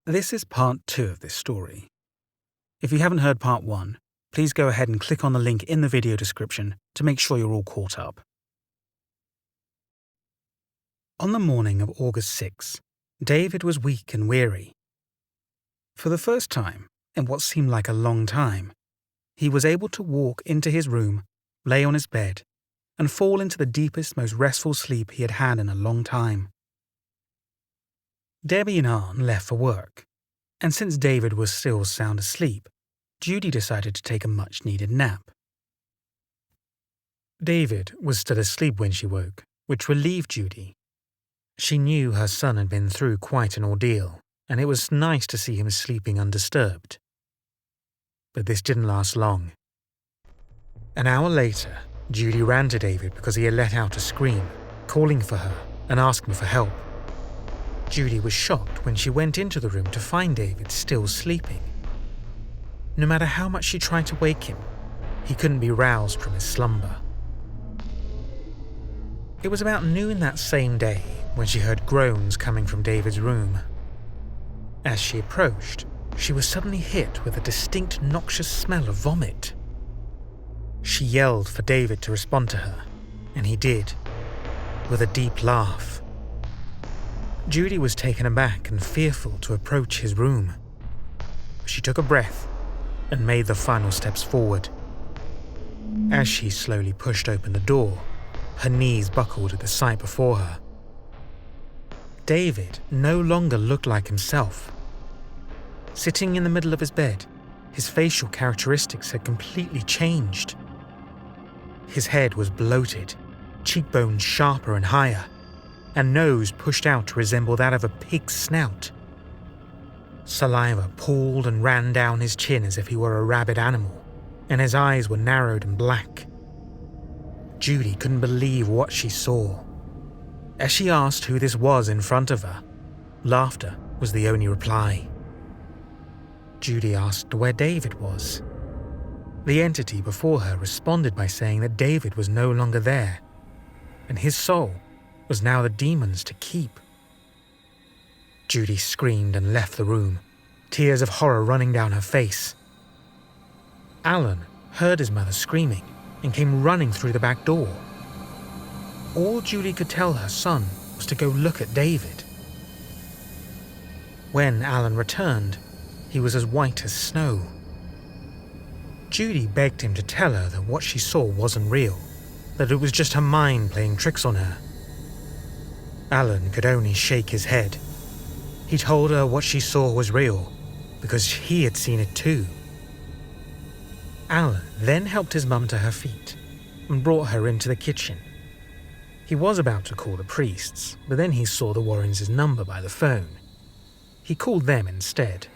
This is part 2 of this story. If you haven't heard part 1, please go ahead and click on the link in the video description to make sure you're all caught up. On the morning of August 6, David was weak and weary. For the first time, in what seemed like a long time, he was able to walk into his room, lay on his bed, and fall into the deepest, most restful sleep he had had in a long time. Debbie and Arne left for work, and since David was still sound asleep, Judy decided to take a much-needed nap. David was still asleep when she woke, which relieved Judy. She knew her son had been through quite an ordeal, and it was nice to see him sleeping undisturbed. But this didn't last long. An hour later, Judy ran to David because he had let out a scream, calling for her and asking for help. Judy was shocked when she went into the room to find David still sleeping. No matter how much she tried to wake him, he couldn't be roused from his slumber. It was about noon that same day when she heard groans coming from David's room. As she approached, she was suddenly hit with a distinct noxious smell of vomit. She yelled for David to respond to her, and he did, with a deep laugh. Judy was taken aback and fearful to approach his room. She took a breath and made the final steps forward. As she slowly pushed open the door, her knees buckled at the sight before her. David no longer looked like himself. Sitting in the middle of his bed, his facial characteristics had completely changed. His head was bloated, cheekbones sharper and higher, and nose pushed out to resemble that of a pig's snout. Saliva pooled and ran down his chin as if he were a rabid animal, and his eyes were narrowed and black. Judy couldn't believe what she saw. As she asked who this was in front of her, laughter was the only reply. Judy asked where David was. The entity before her responded by saying that David was no longer there, and his soul was now the demon's to keep. Judy screamed and left the room, tears of horror running down her face. Alan heard his mother screaming and came running through the back door. All Judy could tell her son was to go look at David. When Alan returned, he was as white as snow. Judy begged him to tell her that what she saw wasn't real, that it was just her mind playing tricks on her. Alan could only shake his head. He told her what she saw was real, because he had seen it too. Alan then helped his mum to her feet and brought her into the kitchen. He was about to call the priests, but then he saw the Warrens' number by the phone. He called them instead.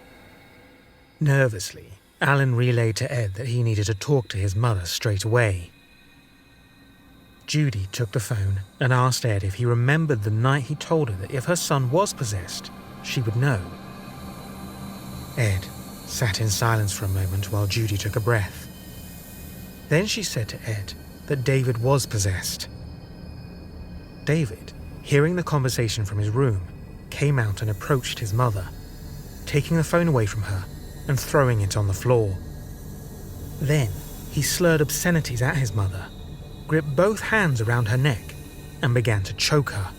Nervously, Alan relayed to Ed that he needed to talk to his mother straight away. Judy took the phone and asked Ed if he remembered the night he told her that if her son was possessed, she would know. Ed sat in silence for a moment while Judy took a breath. Then she said to Ed that David was possessed. David, hearing the conversation from his room, came out and approached his mother, taking the phone away from her and throwing it on the floor. Then he slurred obscenities at his mother, gripped both hands around her neck, and began to choke her.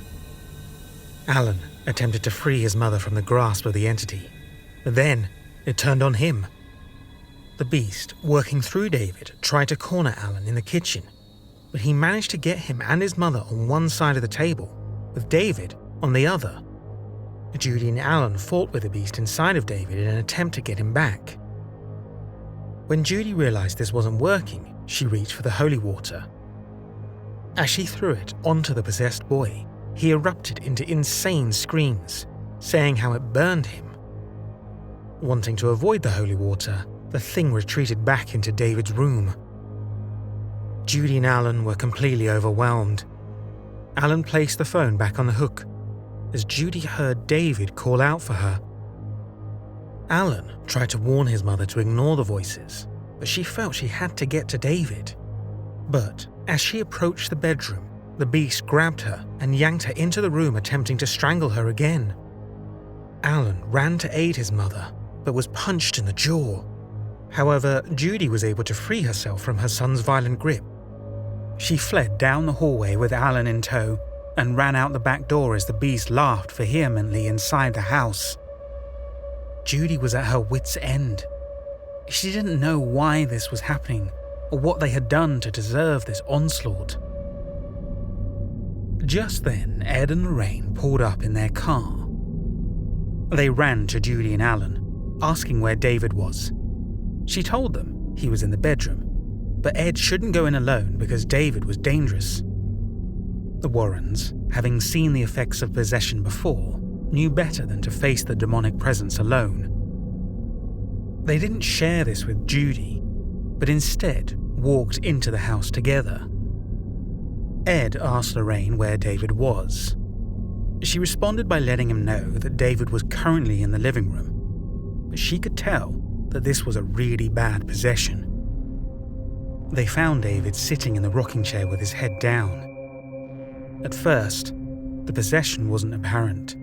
Alan attempted to free his mother from the grasp of the entity, but then it turned on him. The beast, working through David, tried to corner Alan in the kitchen, but he managed to get him and his mother on one side of the table, with David on the other. Judy and Alan fought with the beast inside of David in an attempt to get him back. When Judy realized this wasn't working, she reached for the holy water. As she threw it onto the possessed boy, he erupted into insane screams, saying how it burned him. Wanting to avoid the holy water, the thing retreated back into David's room. Judy and Alan were completely overwhelmed. Alan placed the phone back on the hook as Judy heard David call out for her. Alan tried to warn his mother to ignore the voices, but she felt she had to get to David. But as she approached the bedroom, the beast grabbed her and yanked her into the room, attempting to strangle her again. Alan ran to aid his mother, but was punched in the jaw. However, Judy was able to free herself from her son's violent grip. She fled down the hallway with Alan in tow and ran out the back door as the beast laughed vehemently inside the house. Judy was at her wits' end. She didn't know why this was happening or what they had done to deserve this onslaught. Just then, Ed and Lorraine pulled up in their car. They ran to Judy and Alan, asking where David was. She told them he was in the bedroom, but Ed shouldn't go in alone because David was dangerous. The Warrens, having seen the effects of possession before, knew better than to face the demonic presence alone. They didn't share this with Judy, but instead walked into the house together. Ed asked Lorraine where David was. She responded by letting him know that David was currently in the living room, but she could tell that this was a really bad possession. They found David sitting in the rocking chair with his head down. At first, the possession wasn't apparent,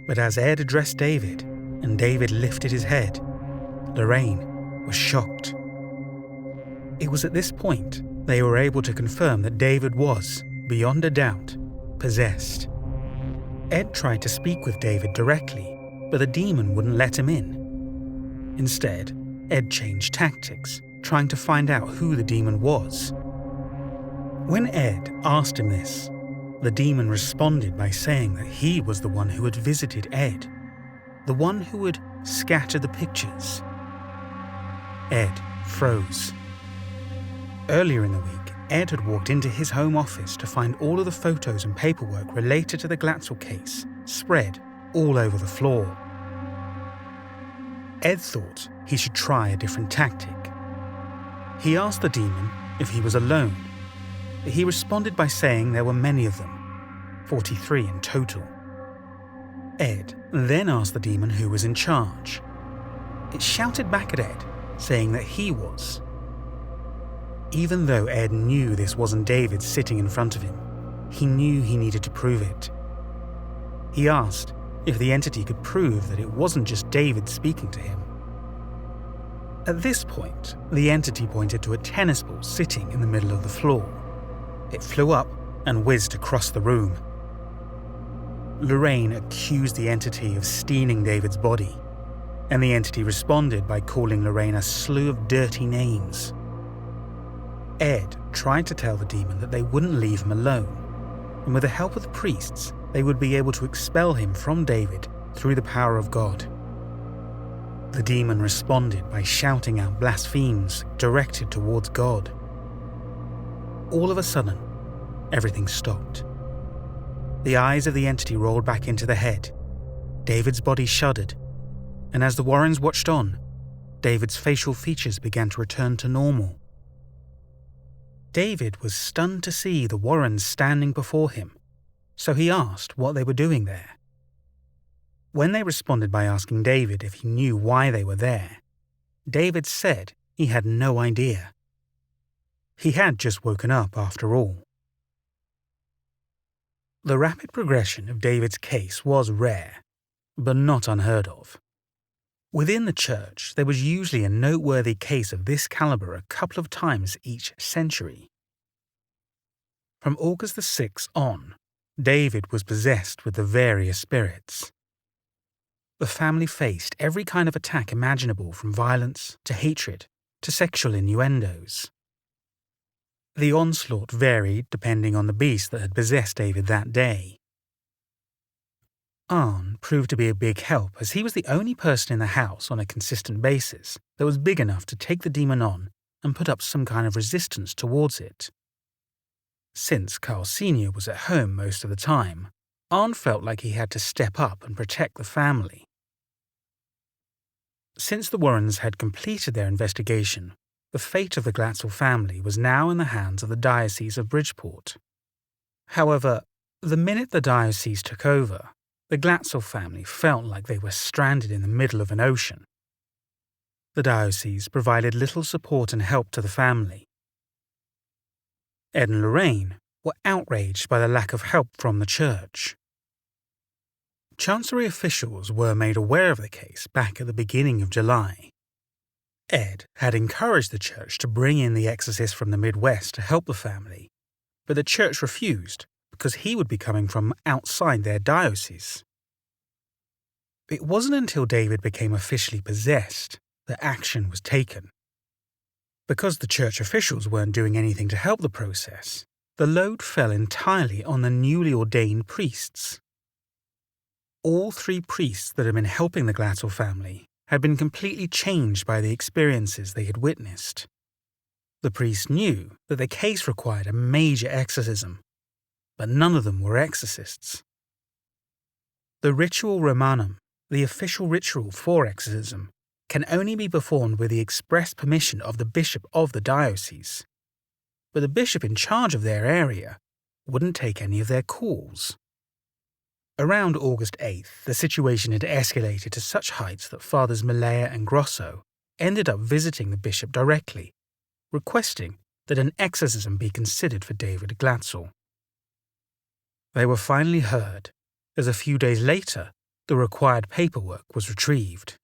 but as Ed addressed David and David lifted his head, Lorraine was shocked. It was at this point they were able to confirm that David was, beyond a doubt, possessed. Ed tried to speak with David directly, but the demon wouldn't let him in. Instead, Ed changed tactics, trying to find out who the demon was. When Ed asked him this, the demon responded by saying that he was the one who had visited Ed, the one who had scattered the pictures. Ed froze. Earlier in the week, Ed had walked into his home office to find all of the photos and paperwork related to the Glatzel case spread all over the floor. Ed thought he should try a different tactic. He asked the demon if he was alone, but he responded by saying there were many of them, 43 in total. Ed then asked the demon who was in charge. It shouted back at Ed, saying that he was. Even though Ed knew this wasn't David sitting in front of him, he knew he needed to prove it. He asked if the entity could prove that it wasn't just David speaking to him. At this point, the entity pointed to a tennis ball sitting in the middle of the floor. It flew up and whizzed across the room. Lorraine accused the entity of stealing David's body, and the entity responded by calling Lorraine a slew of dirty names. Ed tried to tell the demon that they wouldn't leave him alone, and with the help of the priests, they would be able to expel him from David through the power of God. The demon responded by shouting out blasphemies directed towards God. All of a sudden, everything stopped. The eyes of the entity rolled back into the head. David's body shuddered, and as the Warrens watched on, David's facial features began to return to normal. David was stunned to see the Warrens standing before him, so he asked what they were doing there. When they responded by asking David if he knew why they were there, David said he had no idea. He had just woken up after all. The rapid progression of David's case was rare, but not unheard of. Within the church, there was usually a noteworthy case of this caliber a couple of times each century. From August the 6th on, David was possessed with the various spirits. The family faced every kind of attack imaginable, from violence to hatred to sexual innuendos. The onslaught varied depending on the beast that had possessed David that day. Arne proved to be a big help, as he was the only person in the house on a consistent basis that was big enough to take the demon on and put up some kind of resistance towards it. Since Carl Sr. was at home most of the time, Arne felt like he had to step up and protect the family. Since the Warrens had completed their investigation, the fate of the Glatzel family was now in the hands of the Diocese of Bridgeport. However, the minute the diocese took over, the Glatzel family felt like they were stranded in the middle of an ocean. The diocese provided little support and help to the family. Ed and Lorraine were outraged by the lack of help from the church. Chancery officials were made aware of the case back at the beginning of July. Ed had encouraged the church to bring in the exorcist from the Midwest to help the family, but the church refused because he would be coming from outside their diocese. It wasn't until David became officially possessed that action was taken. Because the church officials weren't doing anything to help the process, the load fell entirely on the newly ordained priests. All 3 priests that had been helping the Glatzel family had been completely changed by the experiences they had witnessed. The priests knew that the case required a major exorcism, but none of them were exorcists. The ritual Romanum, the official ritual for exorcism, can only be performed with the express permission of the bishop of the diocese, but the bishop in charge of their area wouldn't take any of their calls. Around August 8th, the situation had escalated to such heights that Fathers Malaya and Grosso ended up visiting the bishop directly, requesting that an exorcism be considered for David Glatzel. They were finally heard, as a few days later, the required paperwork was retrieved.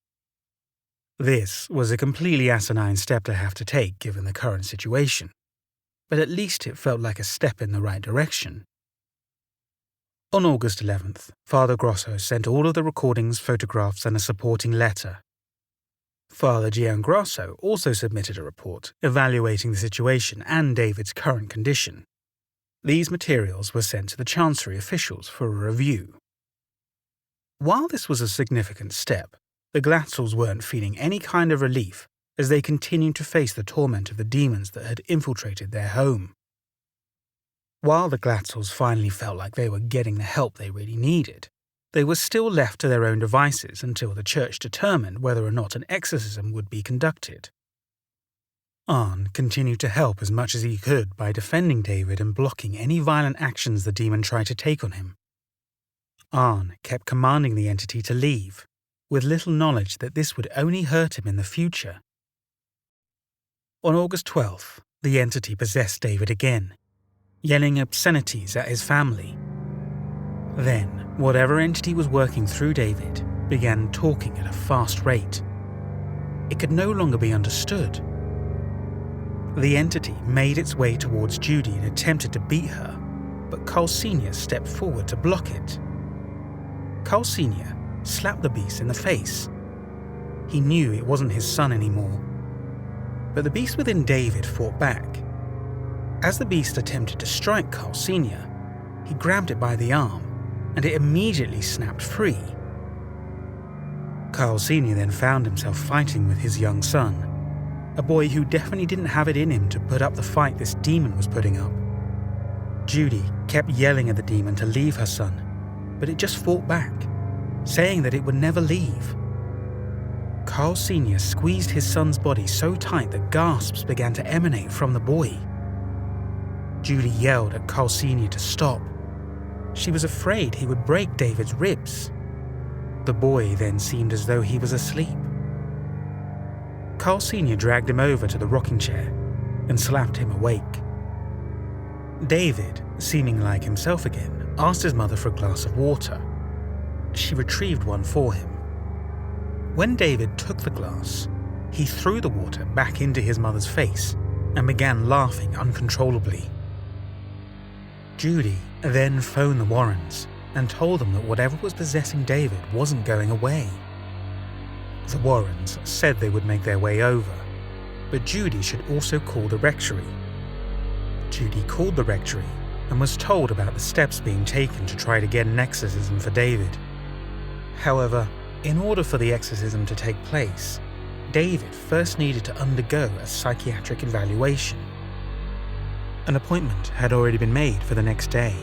This was a completely asinine step to have to take given the current situation, but at least it felt like a step in the right direction. On August 11th, Father Grosso sent all of the recordings, photographs, and a supporting letter. Father Giangrosso also submitted a report evaluating the situation and David's current condition. These materials were sent to the Chancery officials for a review. While this was a significant step, the Glatzels weren't feeling any kind of relief as they continued to face the torment of the demons that had infiltrated their home. While the Glatzels finally felt like they were getting the help they really needed, they were still left to their own devices until the church determined whether or not an exorcism would be conducted. Arne continued to help as much as he could by defending David and blocking any violent actions the demon tried to take on him. Arne kept commanding the entity to leave, with little knowledge that this would only hurt him in the future. On August 12th, the entity possessed David again, yelling obscenities at his family. Then, whatever entity was working through David began talking at a fast rate. It could no longer be understood. The entity made its way towards Judy and attempted to beat her, but Carl Sr. stepped forward to block it. Carl Sr. slapped the beast in the face. He knew it wasn't his son anymore. But the beast within David fought back. As the beast attempted to strike Carl Sr., he grabbed it by the arm, and it immediately snapped free. Carl Sr. then found himself fighting with his young son, a boy who definitely didn't have it in him to put up the fight this demon was putting up. Judy kept yelling at the demon to leave her son, but it just fought back, saying that it would never leave. Carl Sr. squeezed his son's body so tight that gasps began to emanate from the boy. Judy yelled at Carl Sr. to stop. She was afraid he would break David's ribs. The boy then seemed as though he was asleep. Carl Sr. dragged him over to the rocking chair and slapped him awake. David, seeming like himself again, asked his mother for a glass of water. She retrieved one for him. When David took the glass, he threw the water back into his mother's face and began laughing uncontrollably. Judy then phoned the Warrens and told them that whatever was possessing David wasn't going away. The Warrens said they would make their way over, but Judy should also call the rectory. Judy called the rectory and was told about the steps being taken to try to get an exorcism for David. However, in order for the exorcism to take place, David first needed to undergo a psychiatric evaluation. An appointment had already been made for the next day.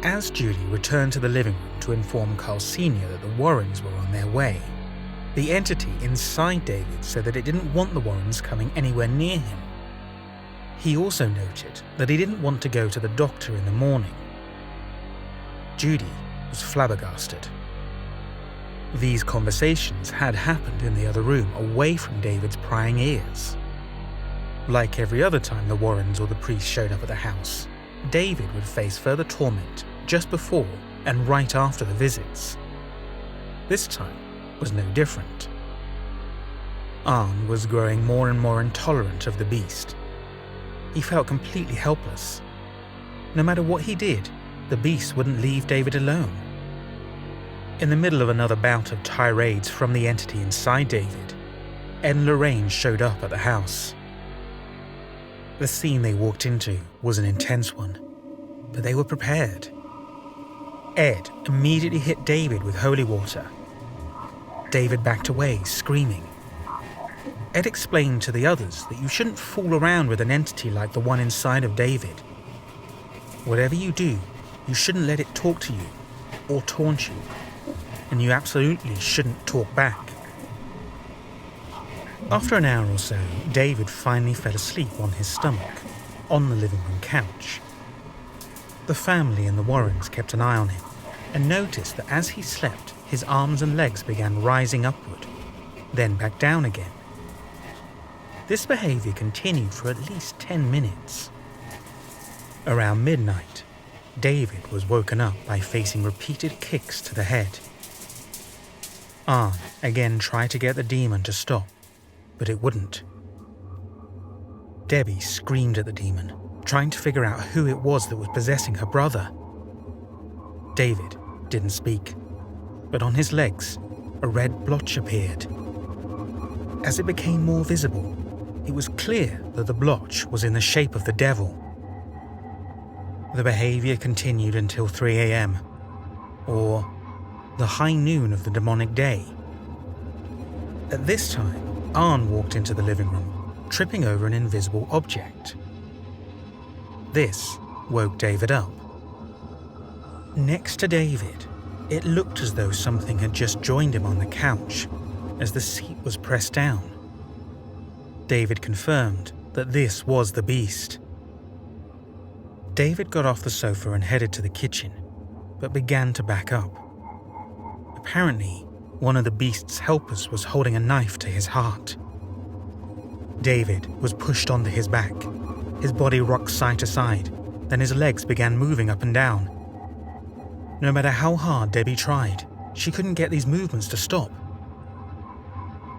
As Judy returned to the living room to inform Carl Sr. that the Warrens were on their way, the entity inside David said that it didn't want the Warrens coming anywhere near him. He also noted that he didn't want to go to the doctor in the morning. Judy was flabbergasted. These conversations had happened in the other room away from David's prying ears. Like every other time the Warrens or the priest showed up at the house, David would face further torment just before and right after the visits. This time was no different. Arne was growing more and more intolerant of the beast. He felt completely helpless. No matter what he did, the beast wouldn't leave David alone. In the middle of another bout of tirades from the entity inside David, Ed and Lorraine showed up at the house. The scene they walked into was an intense one, but they were prepared. Ed immediately hit David with holy water. David backed away, screaming. Ed explained to the others that you shouldn't fool around with an entity like the one inside of David. Whatever you do, you shouldn't let it talk to you or taunt you, and you absolutely shouldn't talk back. After an hour or so, David finally fell asleep on his stomach, on the living room couch. The family and the Warrens kept an eye on him and noticed that as he slept, his arms and legs began rising upward, then back down again. This behaviour continued for at least 10 minutes. Around midnight, David was woken up by facing repeated kicks to the head. Arne again tried to get the demon to stop, but it wouldn't. Debbie screamed at the demon, trying to figure out who it was that was possessing her brother. David didn't speak, but on his legs, a red blotch appeared. As it became more visible, it was clear that the blotch was in the shape of the devil. The behaviour continued until 3 a.m, or the high noon of the demonic day. At this time, Arne walked into the living room, tripping over an invisible object. This woke David up. Next to David, it looked as though something had just joined him on the couch as the seat was pressed down. David confirmed that this was the beast. David got off the sofa and headed to the kitchen, but began to back up. Apparently, one of the beast's helpers was holding a knife to his heart. David was pushed onto his back. His body rocked side to side, then his legs began moving up and down. No matter how hard Debbie tried, she couldn't get these movements to stop.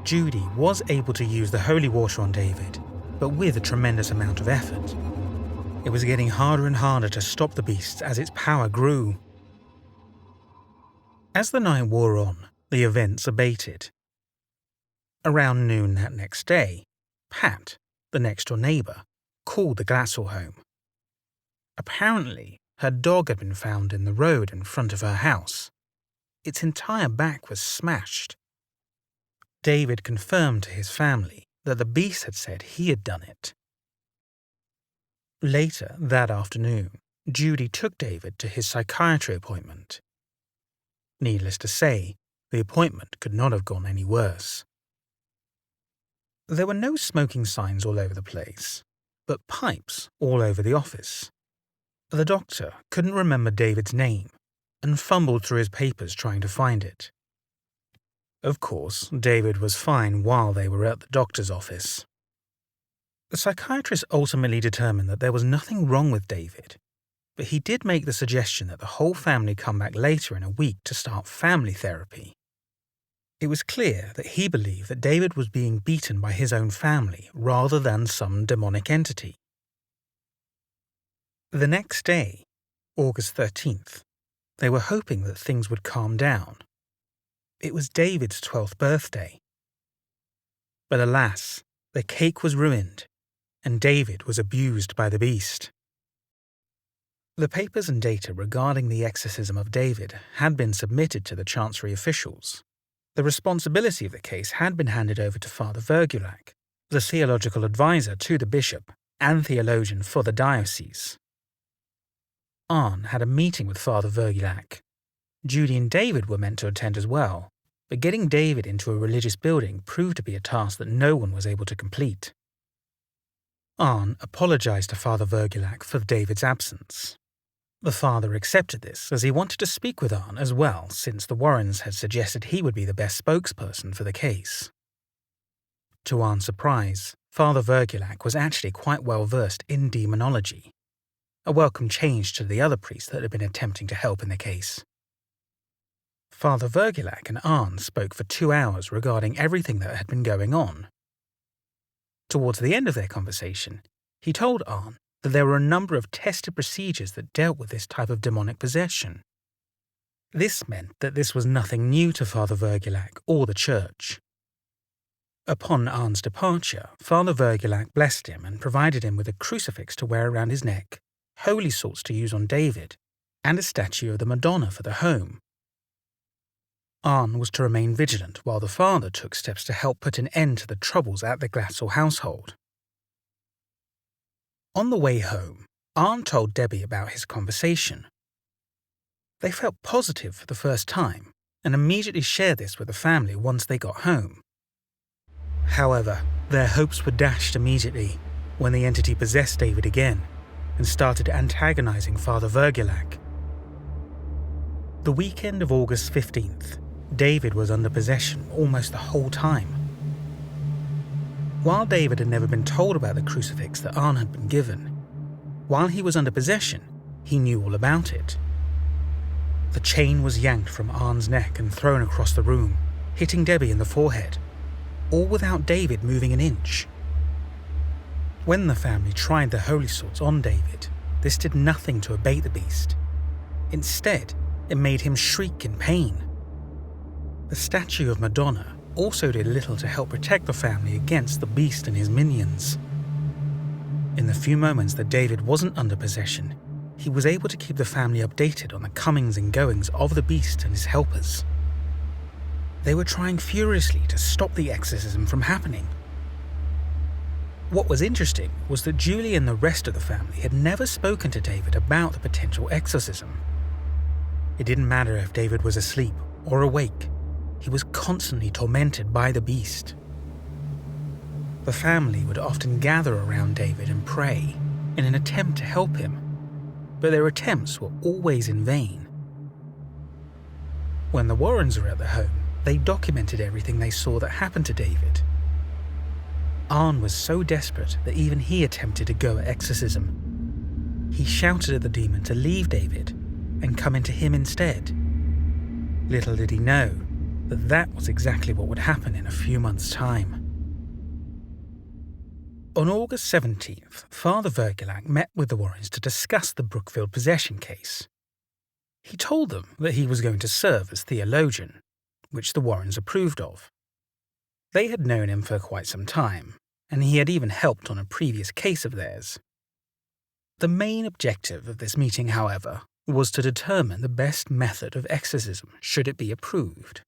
Judy was able to use the holy water on David, but with a tremendous amount of effort. It was getting harder and harder to stop the beast as its power grew. As the night wore on, the events abated. Around noon that next day, Pat, the next-door neighbour, called the Glassell home. Apparently, her dog had been found in the road in front of her house. Its entire back was smashed. David confirmed to his family that the beast had said he had done it. Later that afternoon, Judy took David to his psychiatry appointment. Needless to say, the appointment could not have gone any worse. There were no smoking signs all over the place, but pipes all over the office. The doctor couldn't remember David's name and fumbled through his papers trying to find it. Of course, David was fine while they were at the doctor's office. The psychiatrist ultimately determined that there was nothing wrong with David, but he did make the suggestion that the whole family come back later in a week to start family therapy. It was clear that he believed that David was being beaten by his own family rather than some demonic entity. The next day, August 13th, they were hoping that things would calm down. It was David's 12th birthday. But alas, the cake was ruined, and David was abused by the beast. The papers and data regarding the exorcism of David had been submitted to the Chancery officials. The responsibility of the case had been handed over to Father Vergulac, the theological advisor to the bishop and theologian for the diocese. Arne had a meeting with Father Vergulac. Judy and David were meant to attend as well, but getting David into a religious building proved to be a task that no one was able to complete. Arne apologized to Father Vergulac for David's absence. The father accepted this as he wanted to speak with Arne as well, since the Warrens had suggested he would be the best spokesperson for the case. To Arne's surprise, Father Vergulac was actually quite well versed in demonology, a welcome change to the other priests that had been attempting to help in the case. Father Vergulac and Arne spoke for 2 hours regarding everything that had been going on. Towards the end of their conversation, he told Arne that there were a number of tested procedures that dealt with this type of demonic possession. This meant that this was nothing new to Father Vergulac or the church. Upon Arne's departure, Father Vergulac blessed him and provided him with a crucifix to wear around his neck, holy salts to use on David, and a statue of the Madonna for the home. Arne was to remain vigilant while the father took steps to help put an end to the troubles at the Glatzel household. On the way home, Arne told Debbie about his conversation. They felt positive for the first time and immediately shared this with the family once they got home. However, their hopes were dashed immediately when the entity possessed David again and started antagonizing Father Vergulac. The weekend of August 15th, David was under possession almost the whole time. While David had never been told about the crucifix that Arne had been given, while he was under possession, he knew all about it. The chain was yanked from Arne's neck and thrown across the room, hitting Debbie in the forehead, all without David moving an inch. When the family tried the holy salts on David, this did nothing to abate the beast. Instead, it made him shriek in pain. The statue of Madonna also did little to help protect the family against the beast and his minions. In the few moments that David wasn't under possession, he was able to keep the family updated on the comings and goings of the beast and his helpers. They were trying furiously to stop the exorcism from happening. What was interesting was that Julie and the rest of the family had never spoken to David about the potential exorcism. It didn't matter if David was asleep or awake, he was constantly tormented by the beast. The family would often gather around David and pray in an attempt to help him, but their attempts were always in vain. When the Warrens were at the home, they documented everything they saw that happened to David. Arne was so desperate that even he attempted to go at exorcism. He shouted at the demon to leave David and come into him instead. Little did he know that that was exactly what would happen in a few months' time. On August 17th, Father Vergulac met with the Warrens to discuss the Brookfield possession case. He told them that he was going to serve as theologian, which the Warrens approved of. They had known him for quite some time, and he had even helped on a previous case of theirs. The main objective of this meeting, however, was to determine the best method of exorcism should it be approved.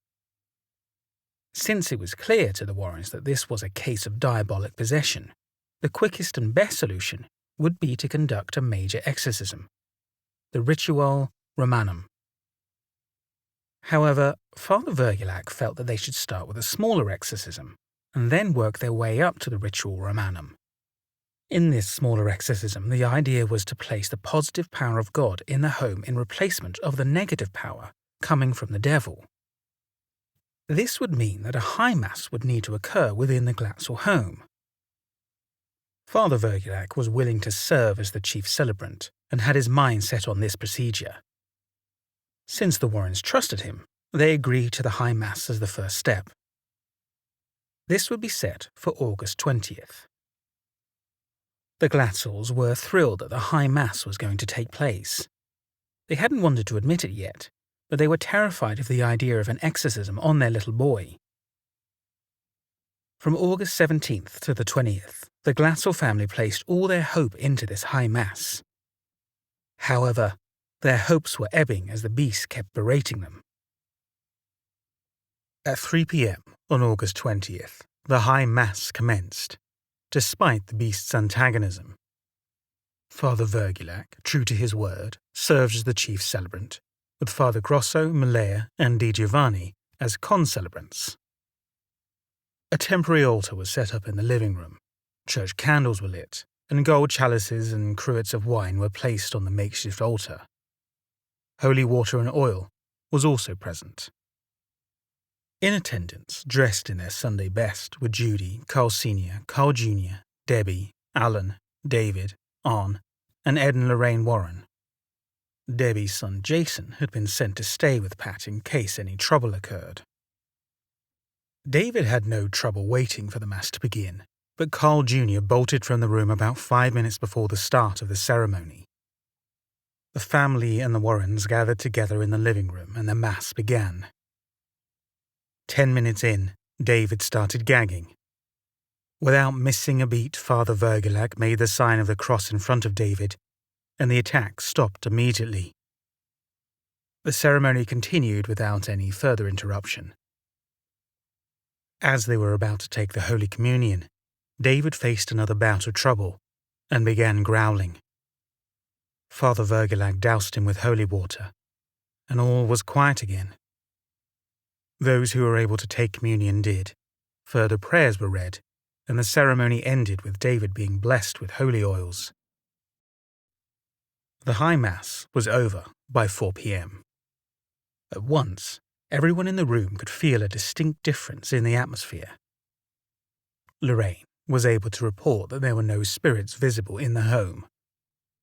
Since it was clear to the Warrens that this was a case of diabolic possession, the quickest and best solution would be to conduct a major exorcism, the Ritual Romanum. However, Father Vergulac felt that they should start with a smaller exorcism and then work their way up to the Ritual Romanum. In this smaller exorcism, the idea was to place the positive power of God in the home in replacement of the negative power coming from the devil. This would mean that a high mass would need to occur within the Glatzel home. Father Vergulac was willing to serve as the chief celebrant and had his mind set on this procedure. Since the Warrens trusted him, they agreed to the high mass as the first step. This would be set for August 20th. The Glatzels were thrilled that the high mass was going to take place. They hadn't wanted to admit it yet, but they were terrified of the idea of an exorcism on their little boy. From August 17th to the 20th, the Glatzel family placed all their hope into this high mass. However, their hopes were ebbing as the beast kept berating them. At 3 p.m. on August 20th, the high mass commenced, despite the beast's antagonism. Father Vergulac, true to his word, served as the chief celebrant, with Father Grosso, Malaya, and Di Giovanni as concelebrants. A temporary altar was set up in the living room, church candles were lit, and gold chalices and cruets of wine were placed on the makeshift altar. Holy water and oil was also present. In attendance, dressed in their Sunday best, were Judy, Carl Sr., Carl Jr., Debbie, Alan, David, Arne, and Ed and Lorraine Warren. Debbie's son Jason had been sent to stay with Pat in case any trouble occurred. David had no trouble waiting for the Mass to begin, but Carl Jr. bolted from the room about 5 minutes before the start of the ceremony. The family and the Warrens gathered together in the living room and the Mass began. 10 minutes in, David started gagging. Without missing a beat, Father Vergelak made the sign of the cross in front of David, and the attack stopped immediately. The ceremony continued without any further interruption. As they were about to take the Holy Communion, David faced another bout of trouble and began growling. Father Vergelak doused him with holy water, and all was quiet again. Those who were able to take communion did. Further prayers were read, and the ceremony ended with David being blessed with holy oils. The High Mass was over by 4 p.m. At once, everyone in the room could feel a distinct difference in the atmosphere. Lorraine was able to report that there were no spirits visible in the home,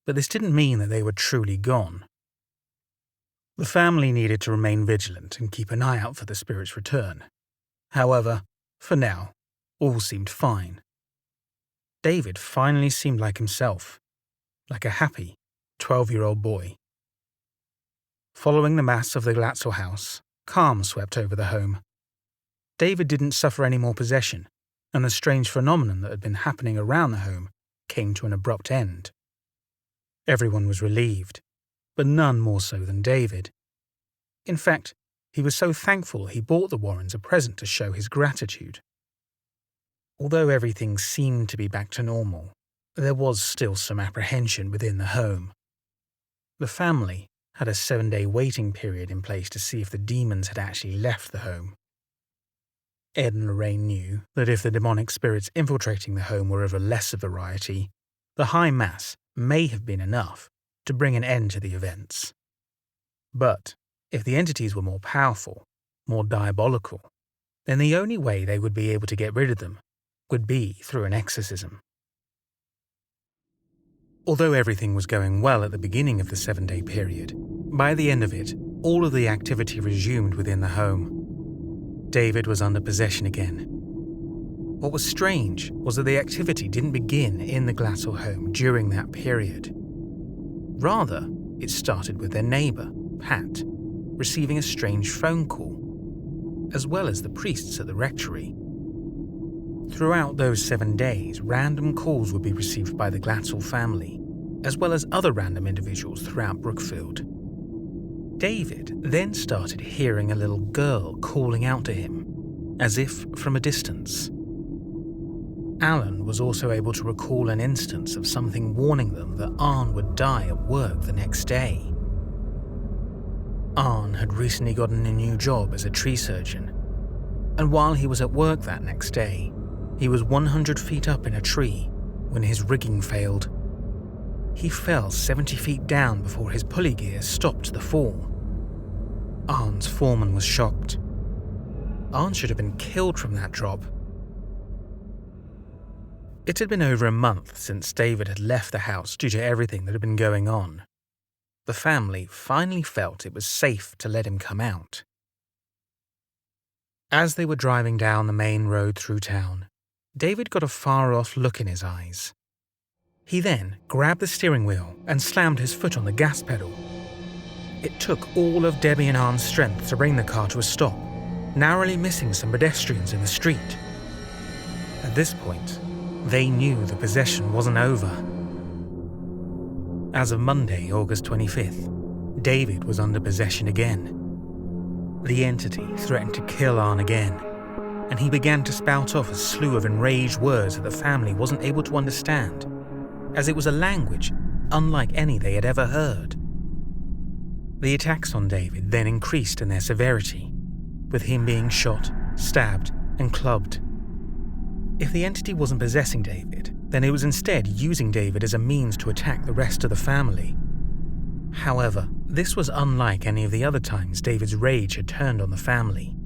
but this didn't mean that they were truly gone. The family needed to remain vigilant and keep an eye out for the spirit's return. However, for now, all seemed fine. David finally seemed like himself, like a happy 12-year-old boy. Following the Mass of the Glatzel house, calm swept over the home. David didn't suffer any more possession, and the strange phenomenon that had been happening around the home came to an abrupt end. Everyone was relieved, but none more so than David. In fact, he was so thankful he bought the Warrens a present to show his gratitude. Although everything seemed to be back to normal, there was still some apprehension within the home. The family had a 7-day waiting period in place to see if the demons had actually left the home. Ed and Lorraine knew that if the demonic spirits infiltrating the home were of a lesser variety, the High Mass may have been enough to bring an end to the events. But if the entities were more powerful, more diabolical, then the only way they would be able to get rid of them would be through an exorcism. Although everything was going well at the beginning of the 7-day period, by the end of it, all of the activity resumed within the home. David was under possession again. What was strange was that the activity didn't begin in the Glatzel home during that period. Rather, it started with their neighbour, Pat, receiving a strange phone call, as well as the priests at the rectory. Throughout those 7 days, random calls would be received by the Glatzel family, as well as other random individuals throughout Brookfield. David then started hearing a little girl calling out to him, as if from a distance. Alan was also able to recall an instance of something warning them that Arne would die at work the next day. Arne had recently gotten a new job as a tree surgeon, and while he was at work that next day, he was 100 feet up in a tree when his rigging failed. He fell 70 feet down before his pulley gear stopped the fall. Arne's foreman was shocked. Arne should have been killed from that drop. It had been over a month since David had left the house due to everything that had been going on. The family finally felt it was safe to let him come out. As they were driving down the main road through town, David got a far-off look in his eyes. He then grabbed the steering wheel and slammed his foot on the gas pedal. It took all of Debbie and Arne's strength to bring the car to a stop, narrowly missing some pedestrians in the street. At this point, they knew the possession wasn't over. As of Monday, August 25th, David was under possession again. The entity threatened to kill Arne again, and he began to spout off a slew of enraged words that the family wasn't able to understand, as it was a language unlike any they had ever heard. The attacks on David then increased in their severity, with him being shot, stabbed, and clubbed. If the entity wasn't possessing David, then it was instead using David as a means to attack the rest of the family. However, this was unlike any of the other times David's rage had turned on the family.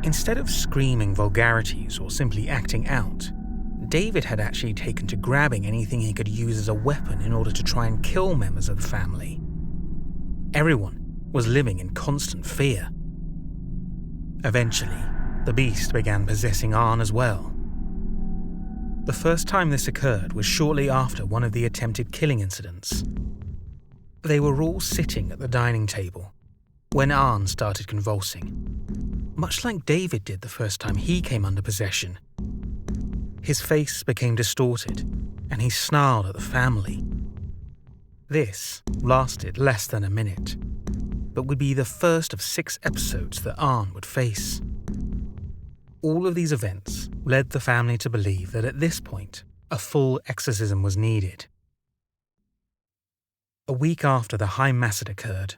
Instead of screaming vulgarities or simply acting out, David had actually taken to grabbing anything he could use as a weapon in order to try and kill members of the family, Everyone was living in constant fear. Eventually, the beast began possessing Arne as well. The first time this occurred was shortly after one of the attempted killing incidents. They were all sitting at the dining table when Arne started convulsing, much like David did the first time he came under possession. His face became distorted, and he snarled at the family. This lasted less than a minute, but would be the first of 6 episodes that Arne would face. All of these events led the family to believe that at this point, a full exorcism was needed. A week after the High Massacre occurred,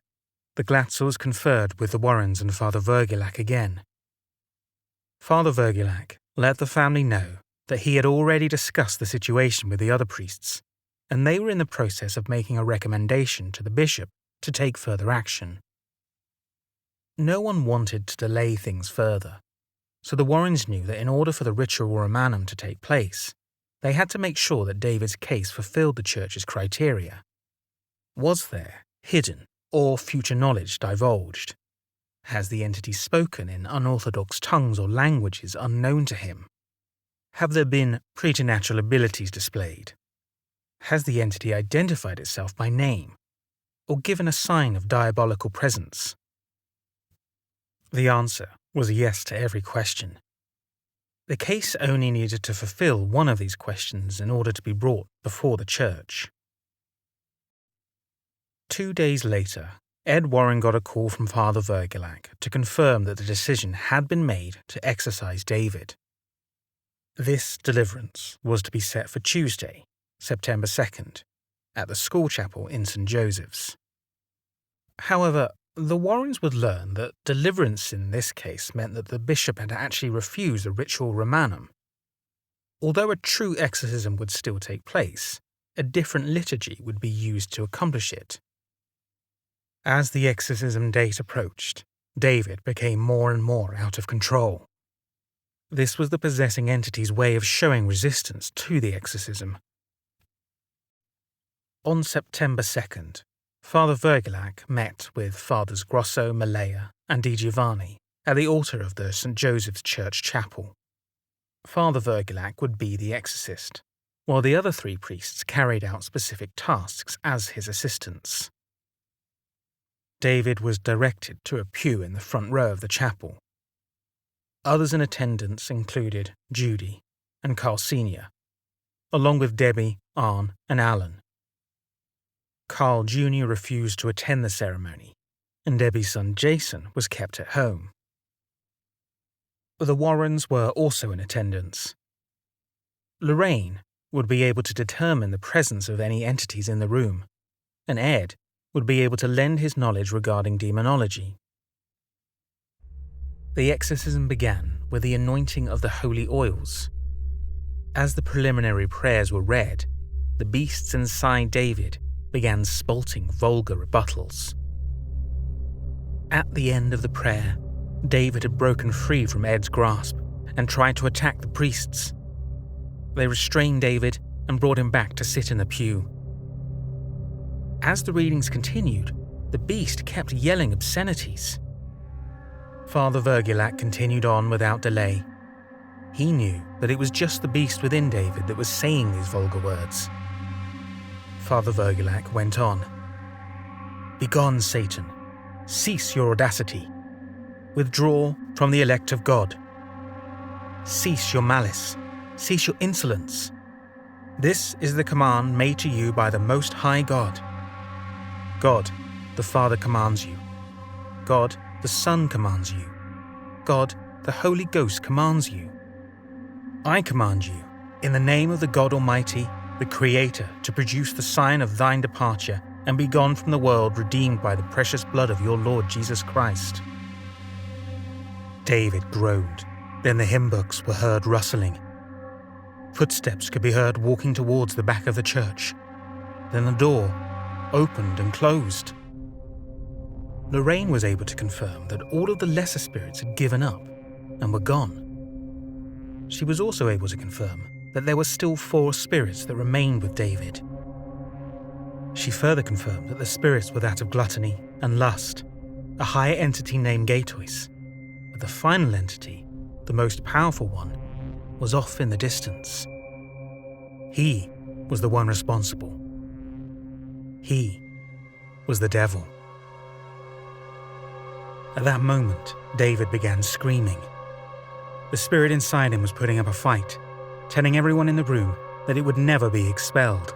the Glatzels conferred with the Warrens and Father Vergilac again. Father Vergilac let the family know that he had already discussed the situation with the other priests, and they were in the process of making a recommendation to the bishop to take further action. No one wanted to delay things further, so the Warrens knew that in order for the ritual Romanum to take place, they had to make sure that David's case fulfilled the church's criteria. Was there hidden or future knowledge divulged? Has the entity spoken in unorthodox tongues or languages unknown to him? Have there been preternatural abilities displayed? Has the entity identified itself by name, or given a sign of diabolical presence? The answer was yes to every question. The case only needed to fulfill one of these questions in order to be brought before the church. 2 days later, Ed Warren got a call from Father Vergilac to confirm that the decision had been made to exorcise David. This deliverance was to be set for Tuesday, September 2nd, at the school chapel in St. Joseph's. However, the Warrens would learn that deliverance in this case meant that the bishop had actually refused the ritual Romanum. Although a true exorcism would still take place, a different liturgy would be used to accomplish it. As the exorcism date approached, David became more and more out of control. This was the possessing entity's way of showing resistance to the exorcism. On September 2nd, Father Vergilac met with Fathers Grosso, Malaya, and Di Giovanni at the altar of the St. Joseph's Church Chapel. Father Vergilac would be the exorcist, while the other 3 priests carried out specific tasks as his assistants. David was directed to a pew in the front row of the chapel. Others in attendance included Judy and Carl Sr., along with Debbie, Arne, and Alan. Carl Jr. refused to attend the ceremony, and Debbie's son Jason was kept at home. The Warrens were also in attendance. Lorraine would be able to determine the presence of any entities in the room, and Ed would be able to lend his knowledge regarding demonology. The exorcism began with the anointing of the holy oils. As the preliminary prayers were read, the beasts inside David began spouting vulgar rebuttals. At the end of the prayer, David had broken free from Ed's grasp and tried to attack the priests. They restrained David and brought him back to sit in the pew. As the readings continued, the beast kept yelling obscenities. Father Vergilac continued on without delay. He knew that it was just the beast within David that was saying these vulgar words. Father Vergilac went on. "Begone, Satan. Cease your audacity. Withdraw from the elect of God. Cease your malice. Cease your insolence. This is the command made to you by the Most High God. God, the Father commands you. God, the Son commands you. God, the Holy Ghost commands you. I command you, in the name of the God Almighty, the Creator, to produce the sign of thine departure and be gone from the world, redeemed by the precious blood of your Lord Jesus Christ." David groaned. Then the hymn books were heard rustling. Footsteps could be heard walking towards the back of the church. Then the door opened and closed. Lorraine was able to confirm that all of the lesser spirits had given up and were gone. She was also able to confirm that there were still 4 spirits that remained with David. She further confirmed that the spirits were that of gluttony and lust, a higher entity named Gaetois, but the final entity, the most powerful one, was off in the distance. He was the one responsible. He was the devil. At that moment, David began screaming. The spirit inside him was putting up a fight, telling everyone in the room that it would never be expelled.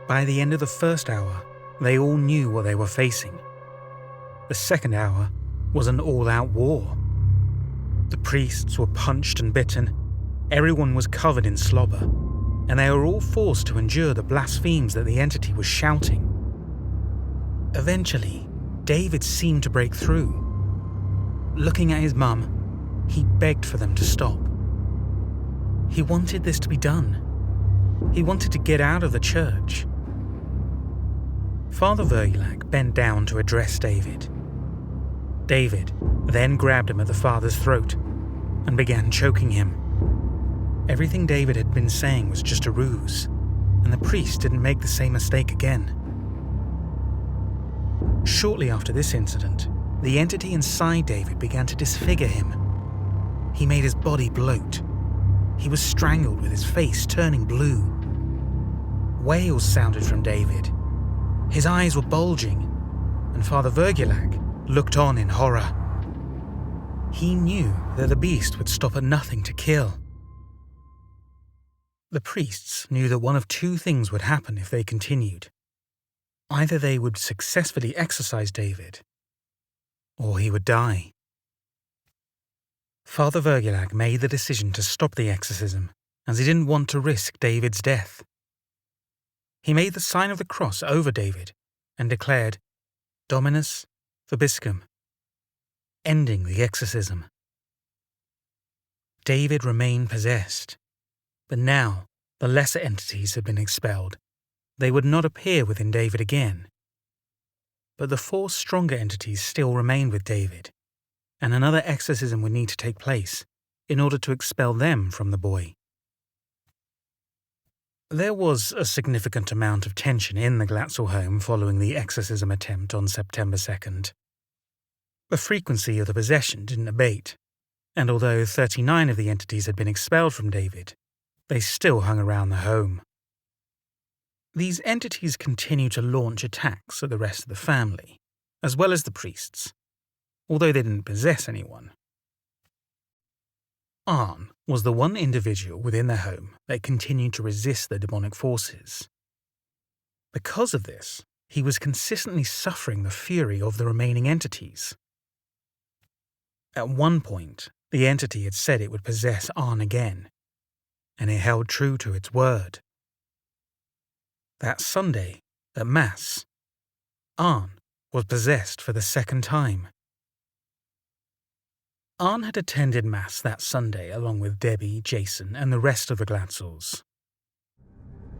By the end of the first hour, they all knew what they were facing. The second hour was an all-out war. The priests were punched and bitten, everyone was covered in slobber, and they were all forced to endure the blasphemies that the entity was shouting. Eventually, David seemed to break through. Looking at his mum, he begged for them to stop. He wanted this to be done. He wanted to get out of the church. Father Vergulac bent down to address David. David then grabbed him at the father's throat and began choking him. Everything David had been saying was just a ruse, and the priest didn't make the same mistake again. Shortly after this incident, the entity inside David began to disfigure him. He made his body bloat. He was strangled with his face turning blue. Wails sounded from David. His eyes were bulging, and Father Vergulac looked on in horror. He knew that the beast would stop at nothing to kill. The priests knew that one of two things would happen if they continued. Either they would successfully exorcise David, or he would die. Father Vergulac made the decision to stop the exorcism, as he didn't want to risk David's death. He made the sign of the cross over David and declared, Dominus Vobiscum, ending the exorcism. David remained possessed, but now the lesser entities had been expelled. They would not appear within David again. But the four stronger entities still remained with David, and another exorcism would need to take place in order to expel them from the boy. There was a significant amount of tension in the Glatzel home following the exorcism attempt on September 2nd. The frequency of the possession didn't abate, and although 39 of the entities had been expelled from David, they still hung around the home. These entities continued to launch attacks at the rest of the family, as well as the priests, although they didn't possess anyone. Arne was the one individual within the home that continued to resist the demonic forces. Because of this, he was consistently suffering the fury of the remaining entities. At one point, the entity had said it would possess Arne again, and it held true to its word. That Sunday, at Mass, Arne was possessed for the second time. Arne had attended Mass that Sunday along with Debbie, Jason, and the rest of the Glatzels.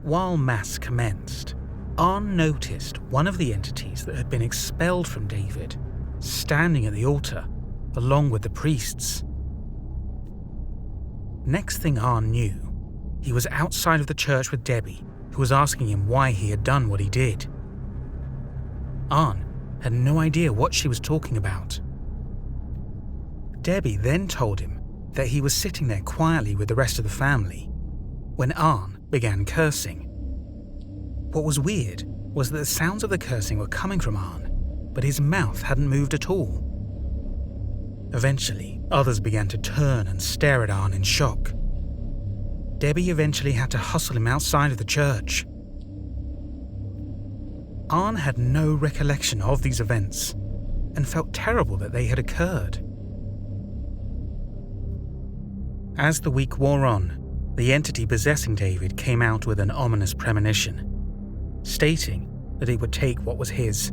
While Mass commenced, Arne noticed one of the entities that had been expelled from David standing at the altar along with the priests. Next thing Arne knew, he was outside of the church with Debbie, who was asking him why he had done what he did. Arne had no idea what she was talking about. Debbie then told him that he was sitting there quietly with the rest of the family when Arne began cursing. What was weird was that the sounds of the cursing were coming from Arne, but his mouth hadn't moved at all. Eventually, others began to turn and stare at Arne in shock. Debbie eventually had to hustle him outside of the church. Arne had no recollection of these events and felt terrible that they had occurred. As the week wore on, the entity possessing David came out with an ominous premonition, stating that it would take what was his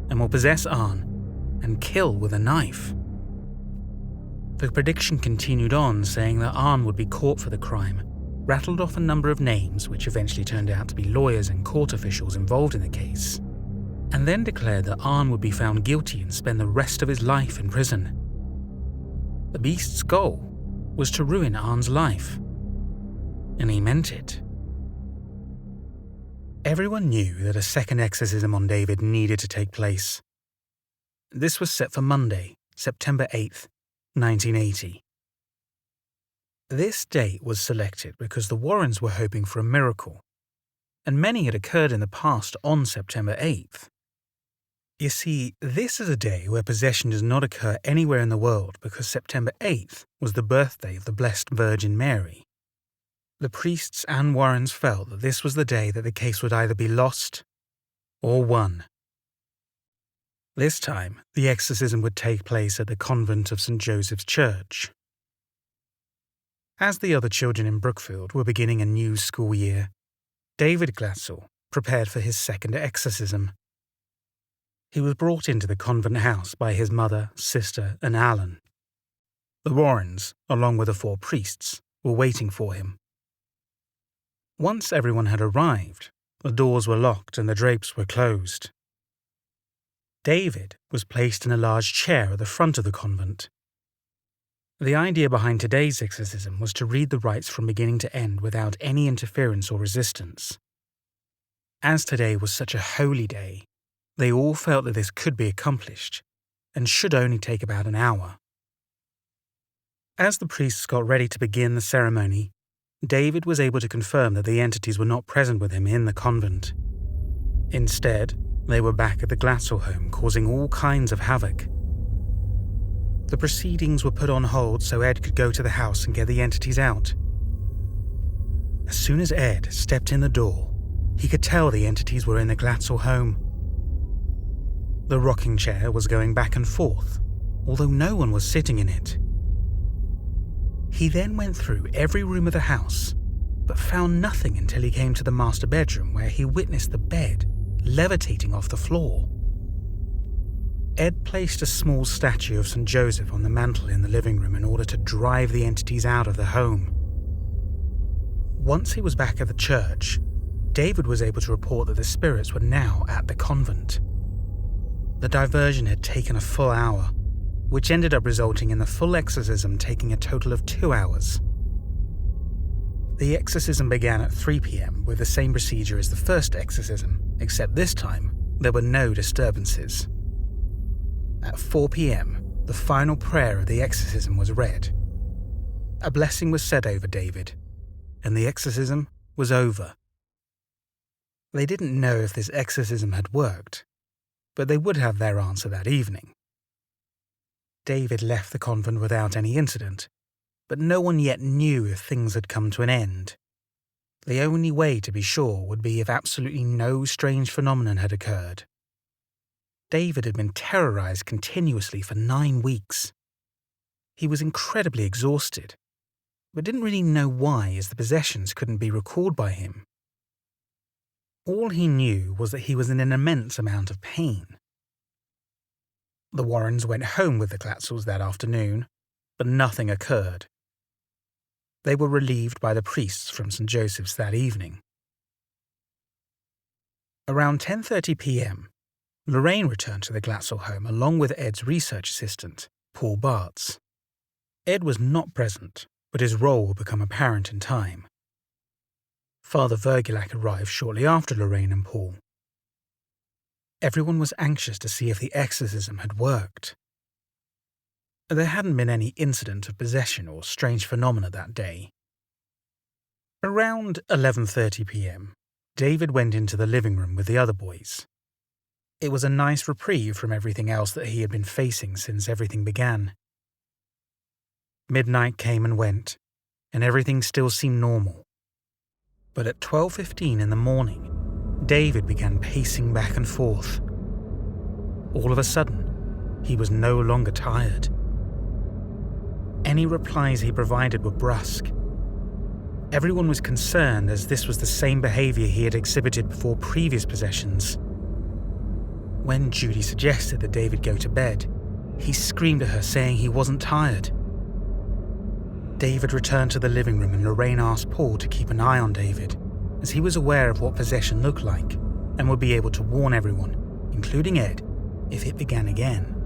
and will possess Arne and kill with a knife. The prediction continued on, saying that Arne would be caught for the crime, rattled off a number of names which eventually turned out to be lawyers and court officials involved in the case, and then declared that Arne would be found guilty and spend the rest of his life in prison. The beast's goal was to ruin Arne's life, and he meant it. Everyone knew that a second exorcism on David needed to take place. This was set for Monday, September 8th, 1980. This date was selected because the Warrens were hoping for a miracle, and many had occurred in the past on September 8th. You see, this is a day where possession does not occur anywhere in the world because September 8th was the birthday of the Blessed Virgin Mary. The priests and Warrens felt that this was the day that the case would either be lost or won. This time, the exorcism would take place at the convent of St. Joseph's Church. As the other children in Brookfield were beginning a new school year, David Glatzel prepared for his second exorcism. He was brought into the convent house by his mother, sister, and Alan. The Warrens, along with the 4 priests, were waiting for him. Once everyone had arrived, the doors were locked and the drapes were closed. David was placed in a large chair at the front of the convent. The idea behind today's exorcism was to read the rites from beginning to end without any interference or resistance. As today was such a holy day, they all felt that this could be accomplished and should only take about an hour. As the priests got ready to begin the ceremony, David was able to confirm that the entities were not present with him in the convent. Instead, they were back at the Glatzel home, causing all kinds of havoc. The proceedings were put on hold so Ed could go to the house and get the entities out. As soon as Ed stepped in the door, he could tell the entities were in the Glatzel home. The rocking chair was going back and forth, although no one was sitting in it. He then went through every room of the house, but found nothing until he came to the master bedroom where he witnessed the bed levitating off the floor. Ed placed a small statue of St. Joseph on the mantel in the living room in order to drive the entities out of the home. Once he was back at the church, David was able to report that the spirits were now at the convent. The diversion had taken a full hour, which ended up resulting in the full exorcism taking a total of 2 hours. The exorcism began at 3 p.m. with the same procedure as the first exorcism, except this time there were no disturbances. At 4 p.m., the final prayer of the exorcism was read. A blessing was said over David, and the exorcism was over. They didn't know if this exorcism had worked, but they would have their answer that evening. David left the convent without any incident, but no one yet knew if things had come to an end. The only way to be sure would be if absolutely no strange phenomenon had occurred. David had been terrorized continuously for 9 weeks. He was incredibly exhausted, but didn't really know why, as the possessions couldn't be recalled by him. All he knew was that he was in an immense amount of pain. The Warrens went home with the Glatzels that afternoon, but nothing occurred. They were relieved by the priests from St. Joseph's that evening. Around 10:30 p.m., Lorraine returned to the Glatzel home along with Ed's research assistant, Paul Bartz. Ed was not present, but his role would become apparent in time. Father Vergulac arrived shortly after Lorraine and Paul. Everyone was anxious to see if the exorcism had worked. There hadn't been any incident of possession or strange phenomena that day. Around 11:30 p.m., David went into the living room with the other boys. It was a nice reprieve from everything else that he had been facing since everything began. Midnight came and went, and everything still seemed normal. But at 12:15 in the morning, David began pacing back and forth. All of a sudden, he was no longer tired. Any replies he provided were brusque. Everyone was concerned as this was the same behavior he had exhibited before previous possessions. When Judy suggested that David go to bed, he screamed at her saying he wasn't tired. David returned to the living room and Lorraine asked Paul to keep an eye on David, as he was aware of what possession looked like and would be able to warn everyone, including Ed, if it began again.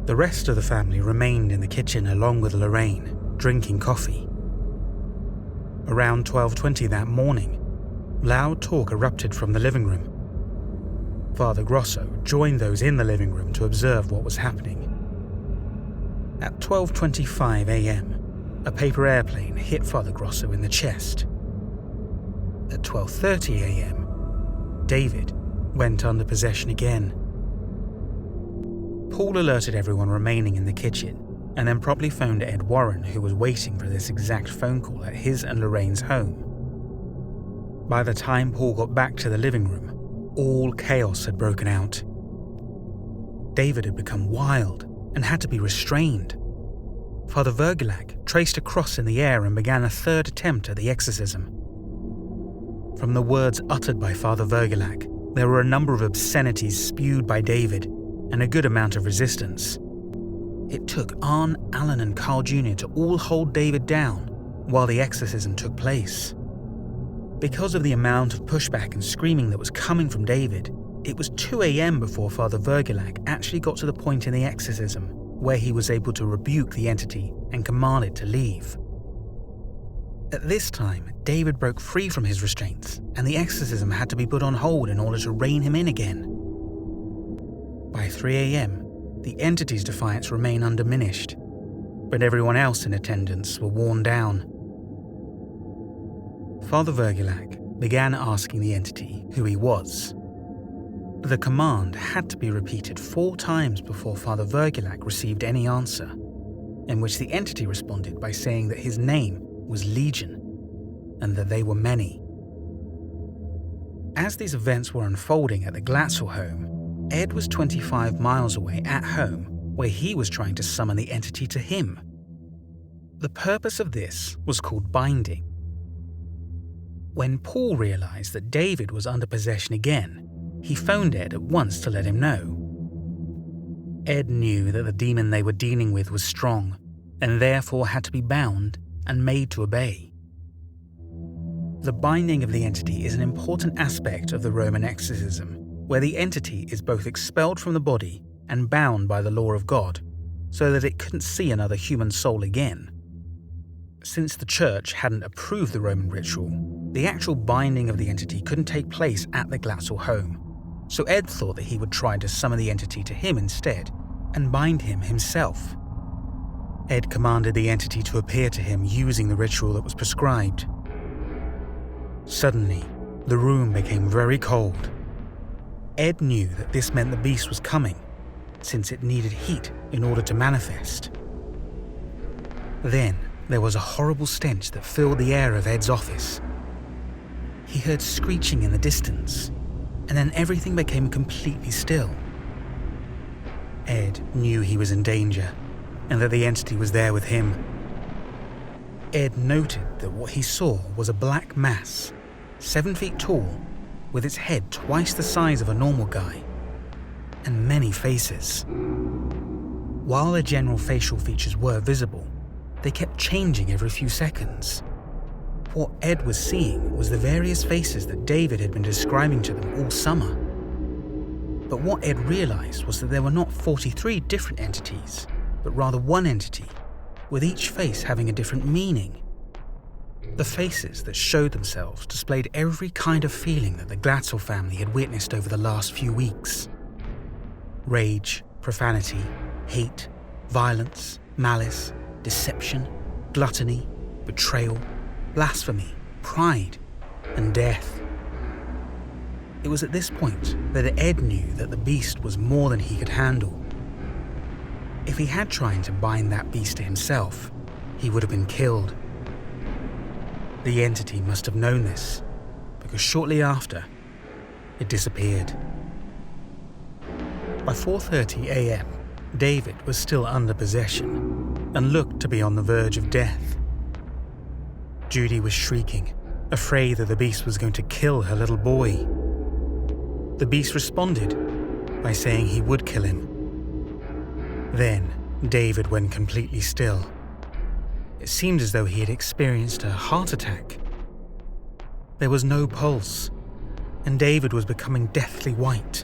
The rest of the family remained in the kitchen along with Lorraine, drinking coffee. Around 12:20 that morning, loud talk erupted from the living room. Father Grosso joined those in the living room to observe what was happening. At 12:25 a.m., a paper airplane hit Father Grosso in the chest. At 12:30 a.m., David went under possession again. Paul alerted everyone remaining in the kitchen and then promptly phoned Ed Warren, who was waiting for this exact phone call at his and Lorraine's home. By the time Paul got back to the living room, all chaos had broken out. David had become wild and had to be restrained. Father Vergelac traced a cross in the air and began a third attempt at the exorcism. From the words uttered by Father Vergelac, there were a number of obscenities spewed by David and a good amount of resistance. It took Arne, Alan and Carl Jr. to all hold David down while the exorcism took place. Because of the amount of pushback and screaming that was coming from David, it was 2 a.m. before Father Vergelac actually got to the point in the exorcism where he was able to rebuke the entity and command it to leave. At this time, David broke free from his restraints, and the exorcism had to be put on hold in order to rein him in again. By 3 a.m., the entity's defiance remained undiminished, but everyone else in attendance were worn down. Father Vergelac began asking the entity who he was. The command had to be repeated 4 times before Father Vergelac received any answer, in which the entity responded by saying that his name was Legion, and that they were many. As these events were unfolding at the Glatzel home, Ed was 25 miles away at home, where he was trying to summon the entity to him. The purpose of this was called binding. When Paul realized that David was under possession again, he phoned Ed at once to let him know. Ed knew that the demon they were dealing with was strong, and therefore had to be bound and made to obey. The binding of the entity is an important aspect of the Roman exorcism, where the entity is both expelled from the body and bound by the law of God, so that it couldn't see another human soul again. Since the church hadn't approved the Roman ritual, the actual binding of the entity couldn't take place at the Glatzel home, so Ed thought that he would try to summon the entity to him instead and bind him himself. Ed commanded the entity to appear to him using the ritual that was prescribed. Suddenly, the room became very cold. Ed knew that this meant the beast was coming, since it needed heat in order to manifest. Then, there was a horrible stench that filled the air of Ed's office. He heard screeching in the distance, and then everything became completely still. Ed knew he was in danger, and that the entity was there with him. Ed noted that what he saw was a black mass, 7 feet tall, with its head twice the size of a normal guy, and many faces. While the general facial features were visible, they kept changing every few seconds. What Ed was seeing was the various faces that David had been describing to them all summer. But what Ed realized was that there were not 43 different entities, but rather one entity, with each face having a different meaning. The faces that showed themselves displayed every kind of feeling that the Glatzel family had witnessed over the last few weeks. Rage, profanity, hate, violence, malice, deception, gluttony, betrayal, blasphemy, pride, and death. It was at this point that Ed knew that the beast was more than he could handle. If he had tried to bind that beast to himself, he would have been killed. The entity must have known this, because shortly after, it disappeared. By 4:30 a.m., David was still under possession and looked to be on the verge of death. Judy was shrieking, afraid that the beast was going to kill her little boy. The beast responded by saying he would kill him. Then, David went completely still. It seemed as though he had experienced a heart attack. There was no pulse, and David was becoming deathly white.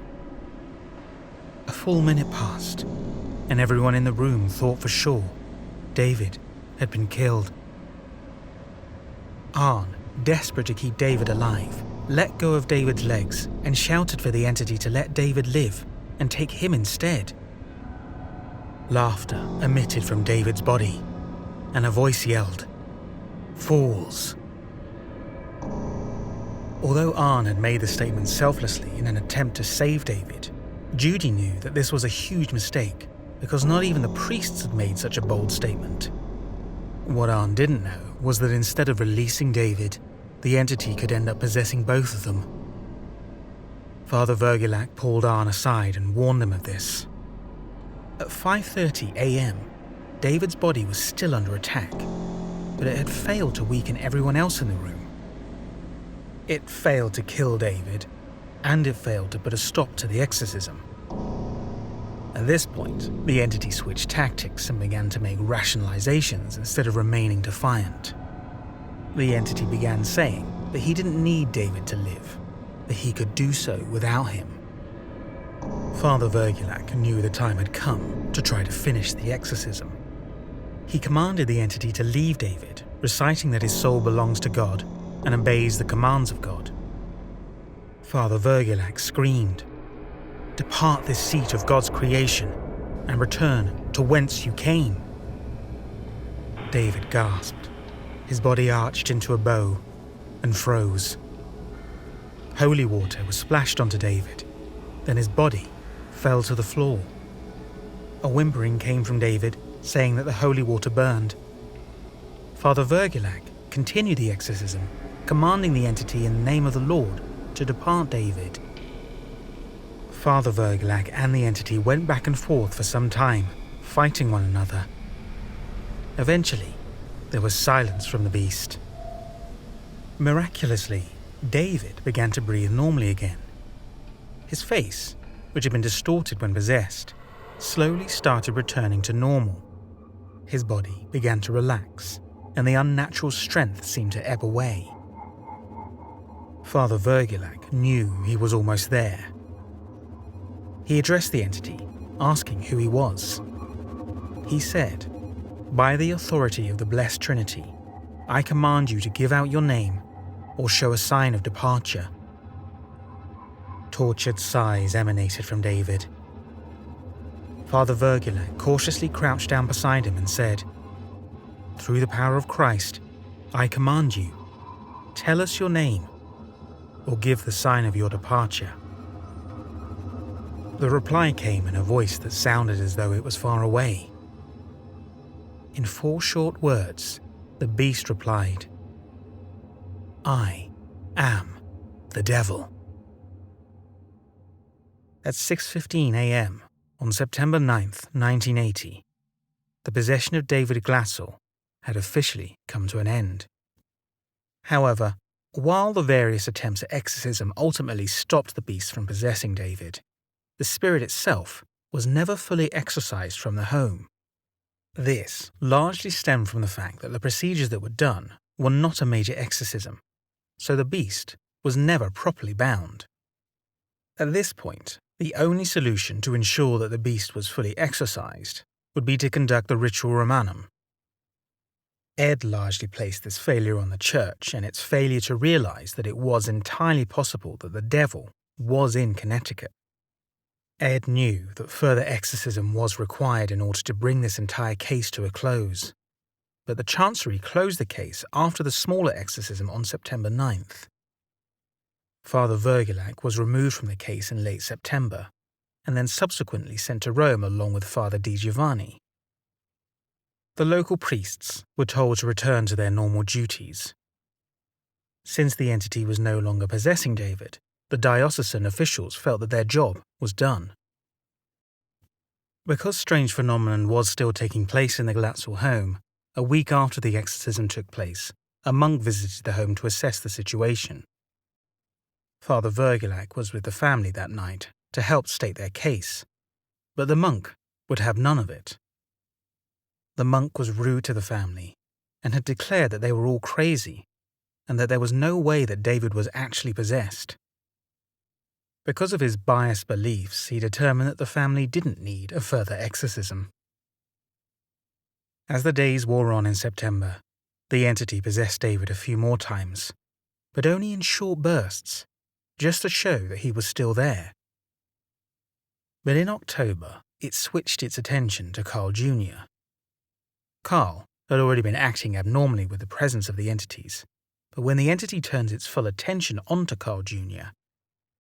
A full minute passed, and everyone in the room thought for sure David had been killed. Arne, desperate to keep David alive, let go of David's legs and shouted for the entity to let David live and take him instead. Laughter emitted from David's body, and a voice yelled, "Fools." Although Arne had made the statement selflessly in an attempt to save David, Judy knew that this was a huge mistake because not even the priests had made such a bold statement. What Arne didn't know was that instead of releasing David, the entity could end up possessing both of them. Father Vergulac pulled Arne aside and warned him of this. At 5:30 a.m, David's body was still under attack, but it had failed to weaken everyone else in the room. It failed to kill David, and it failed to put a stop to the exorcism. At this point, the entity switched tactics and began to make rationalizations instead of remaining defiant. The entity began saying that he didn't need David to live, that he could do so without him. Father Vergulac knew the time had come to try to finish the exorcism. He commanded the entity to leave David, reciting that his soul belongs to God and obeys the commands of God. Father Vergulac screamed, "Depart this seat of God's creation and return to whence you came." David gasped. His body arched into a bow and froze. Holy water was splashed onto David, then his body fell to the floor. A whimpering came from David, saying that the holy water burned. Father Vergulac continued the exorcism, commanding the entity in the name of the Lord to depart David. Father Vergulac and the entity went back and forth for some time, fighting one another. Eventually, there was silence from the beast. Miraculously, David began to breathe normally again. His face, which had been distorted when possessed, slowly started returning to normal. His body began to relax, and the unnatural strength seemed to ebb away. Father Vergulac knew he was almost there. He addressed the entity, asking who he was. He said, "By the authority of the Blessed Trinity, I command you to give out your name or show a sign of departure." Tortured sighs emanated from David. Father Vergulac cautiously crouched down beside him and said, "Through the power of Christ, I command you, tell us your name or give the sign of your departure." The reply came in a voice that sounded as though it was far away. In 4 short words, the beast replied, "I am the devil." At 6:15 a.m. on September 9th, 1980, the possession of David Glassell had officially come to an end. However, while the various attempts at exorcism ultimately stopped the beast from possessing David, the spirit itself was never fully exorcised from the home. This largely stemmed from the fact that the procedures that were done were not a major exorcism, so the beast was never properly bound. At this point, the only solution to ensure that the beast was fully exorcised would be to conduct the ritual Romanum. Ed largely placed this failure on the church and its failure to realize that it was entirely possible that the devil was in Connecticut. Ed knew that further exorcism was required in order to bring this entire case to a close, but the Chancery closed the case after the smaller exorcism on September 9th. Father Vergulac was removed from the case in late September, and then subsequently sent to Rome along with Father Di Giovanni. The local priests were told to return to their normal duties. Since the entity was no longer possessing David, the diocesan officials felt that their job was done. Because strange phenomenon was still taking place in the Glassell home, a week after the exorcism took place, a monk visited the home to assess the situation. Father Vergulac was with the family that night to help state their case, but the monk would have none of it. The monk was rude to the family and had declared that they were all crazy and that there was no way that David was actually possessed. Because of his biased beliefs, he determined that the family didn't need a further exorcism. As the days wore on in September, the entity possessed David a few more times, but only in short bursts, just to show that he was still there. But in October, it switched its attention to Carl Jr. Carl had already been acting abnormally with the presence of the entities, but when the entity turns its full attention onto Carl Jr.,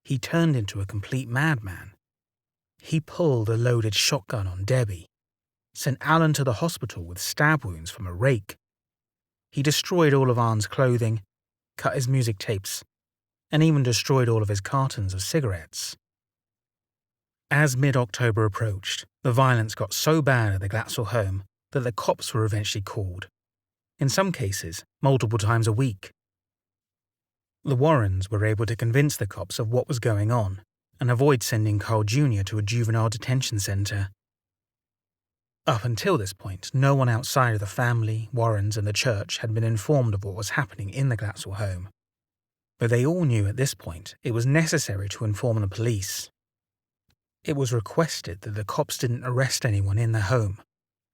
he turned into a complete madman. He pulled a loaded shotgun on Debbie, sent Alan to the hospital with stab wounds from a rake. He destroyed all of Arne's clothing, cut his music tapes, and even destroyed all of his cartons of cigarettes. As mid-October approached, the violence got so bad at the Glatzel home that the cops were eventually called, in some cases multiple times a week. The Warrens were able to convince the cops of what was going on and avoid sending Carl Jr. to a juvenile detention centre. Up until this point, no one outside of the family, Warrens and the church had been informed of what was happening in the Glatzel home. But they all knew at this point it was necessary to inform the police. It was requested that the cops didn't arrest anyone in the home,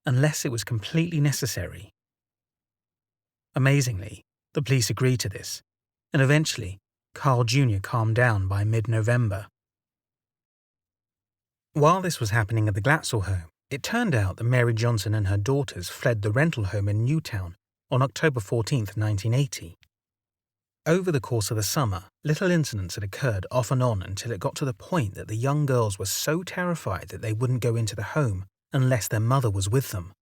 unless it was completely necessary. Amazingly, the police agreed to this, and eventually, Carl Jr. calmed down by mid-November. While this was happening at the Glatzel home, it turned out that Mary Johnson and her daughters fled the rental home in Newtown on October 14, 1980. Over the course of the summer, little incidents had occurred off and on until it got to the point that the young girls were so terrified that they wouldn't go into the home unless their mother was with them.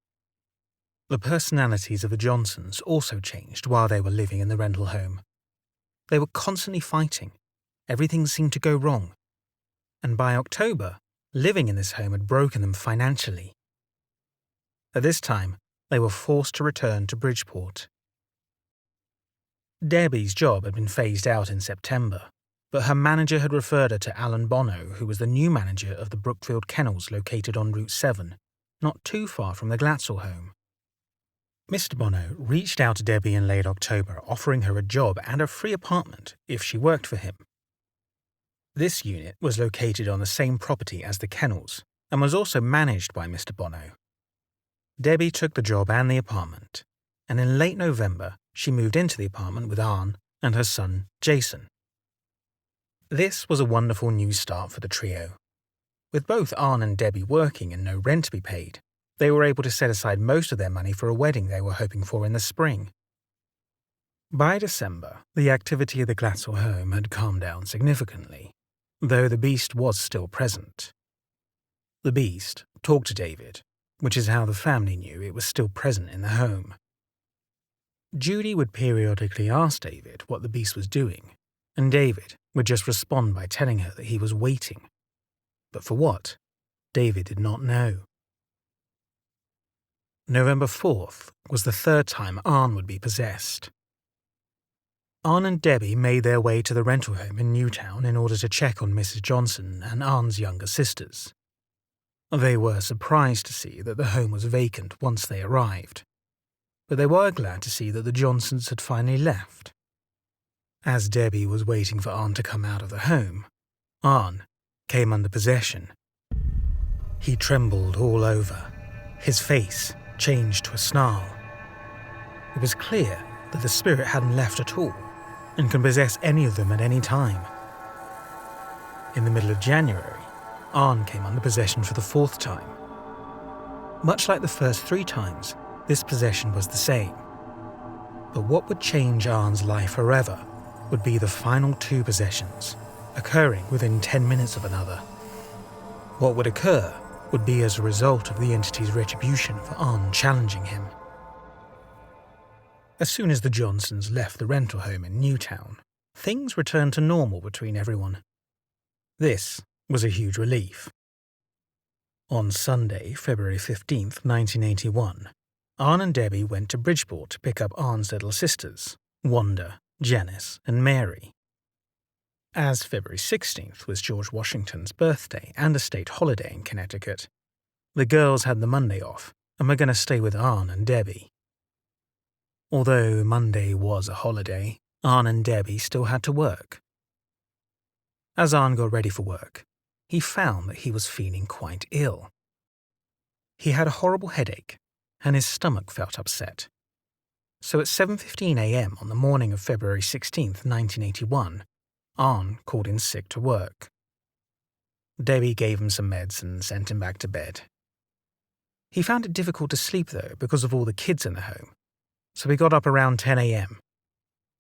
The personalities of the Johnsons also changed while they were living in the rental home. They were constantly fighting. Everything seemed to go wrong. And by October, living in this home had broken them financially. At this time, they were forced to return to Bridgeport. Debbie's job had been phased out in September, but her manager had referred her to Alan Bono, who was the new manager of the Brookfield Kennels located on Route 7, not too far from the Glatzel home. Mr. Bono reached out to Debbie in late October, offering her a job and a free apartment if she worked for him. This unit was located on the same property as the kennels and was also managed by Mr. Bono. Debbie took the job and the apartment, and in late November she moved into the apartment with Arne and her son, Jason. This was a wonderful new start for the trio. With both Arne and Debbie working and no rent to be paid, they were able to set aside most of their money for a wedding they were hoping for in the spring. By December, the activity of the Glatzel home had calmed down significantly, though the beast was still present. The beast talked to David, which is how the family knew it was still present in the home. Judy would periodically ask David what the beast was doing, and David would just respond by telling her that he was waiting. But for what? David did not know. November 4th was the third time Arne would be possessed. Arne and Debbie made their way to the rental home in Newtown in order to check on Mrs. Johnson and Arne's younger sisters. They were surprised to see that the home was vacant once they arrived, but they were glad to see that the Johnsons had finally left. As Debbie was waiting for Arne to come out of the home, Arne came under possession. He trembled all over. His face changed to a snarl. It was clear that the spirit hadn't left at all and can possess any of them at any time. In the middle of January, Arne came under possession for the fourth time. Much like the first 3 times, this possession was the same. But what would change Arne's life forever would be the final 2 possessions, occurring within 10 minutes of another. What would occur would be as a result of the entity's retribution for Arne challenging him. As soon as the Johnsons left the rental home in Newtown, things returned to normal between everyone. This was a huge relief. On Sunday, February 15th, 1981, Arne and Debbie went to Bridgeport to pick up Arne's little sisters, Wanda, Janice, and Mary. As February 16th was George Washington's birthday and a state holiday in Connecticut, the girls had the Monday off and were going to stay with Arne and Debbie. Although Monday was a holiday, Arne and Debbie still had to work. As Arne got ready for work, he found that he was feeling quite ill. He had a horrible headache, and his stomach felt upset. so at 7:15 a.m. on the morning of February 16, 1981, Arne called in sick to work. Debbie gave him some meds and sent him back to bed. He found it difficult to sleep, though, because of all the kids in the home, so he got up around 10 a.m.,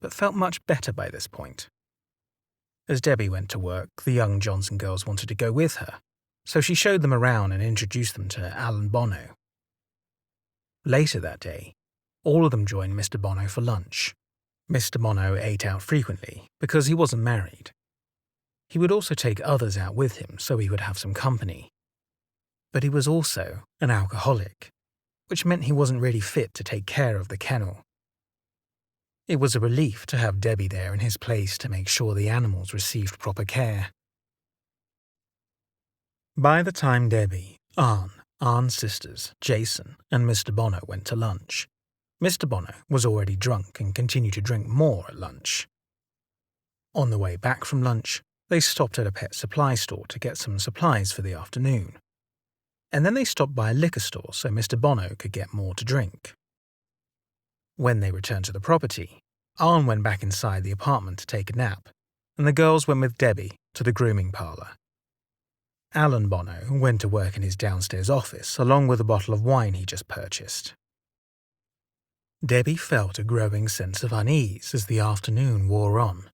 but felt much better by this point. As Debbie went to work, the young Johnson girls wanted to go with her, so she showed them around and introduced them to Alan Bono. Later that day, all of them joined Mr. Bono for lunch. Mr. Bono ate out frequently because he wasn't married. He would also take others out with him so he would have some company. But he was also an alcoholic, which meant he wasn't really fit to take care of the kennel. It was a relief to have Debbie there in his place to make sure the animals received proper care. By the time Debbie, Arne's sisters, Jason, and Mr. Bono went to lunch, Mr. Bono was already drunk and continued to drink more at lunch. On the way back from lunch, they stopped at a pet supply store to get some supplies for the afternoon. And then they stopped by a liquor store so Mr. Bono could get more to drink. When they returned to the property, Arne went back inside the apartment to take a nap, and the girls went with Debbie to the grooming parlour. Alan Bono went to work in his downstairs office along with a bottle of wine he just purchased. Debbie felt a growing sense of unease as the afternoon wore on.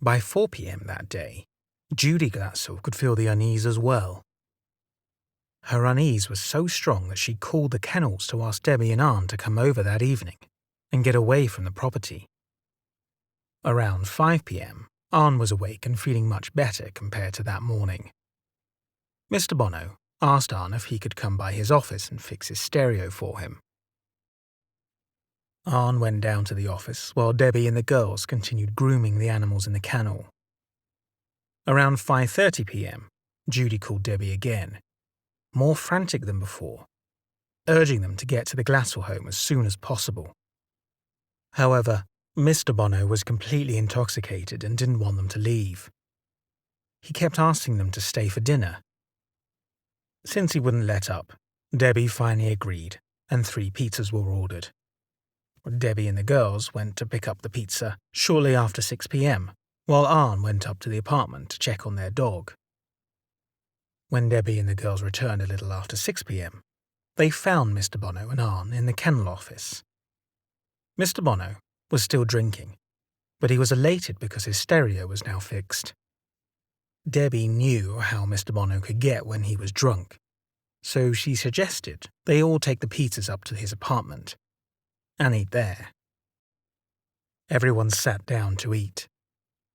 By 4 p.m. that day, Judy Glatzel could feel the unease as well. Her unease was so strong that she called the kennels to ask Debbie and Arne to come over that evening and get away from the property. Around 5 p.m., Arne was awake and feeling much better compared to that morning. Mr. Bono asked Arne if he could come by his office and fix his stereo for him. Arne went down to the office while Debbie and the girls continued grooming the animals in the kennel. Around 5:30 p.m., Judy called Debbie again, more frantic than before, urging them to get to the Glatzel home as soon as possible. However, Mr. Bono was completely intoxicated and didn't want them to leave. He kept asking them to stay for dinner. Since he wouldn't let up, Debbie finally agreed, and 3 pizzas were ordered. Debbie and the girls went to pick up the pizza shortly after 6 p.m., while Arne went up to the apartment to check on their dog. When Debbie and the girls returned a little after 6 p.m., they found Mr. Bono and Arne in the kennel office. Mr. Bono was still drinking, but he was elated because his stereo was now fixed. Debbie knew how Mr. Bono could get when he was drunk, so she suggested they all take the pizzas up to his apartment and eat there. Everyone sat down to eat,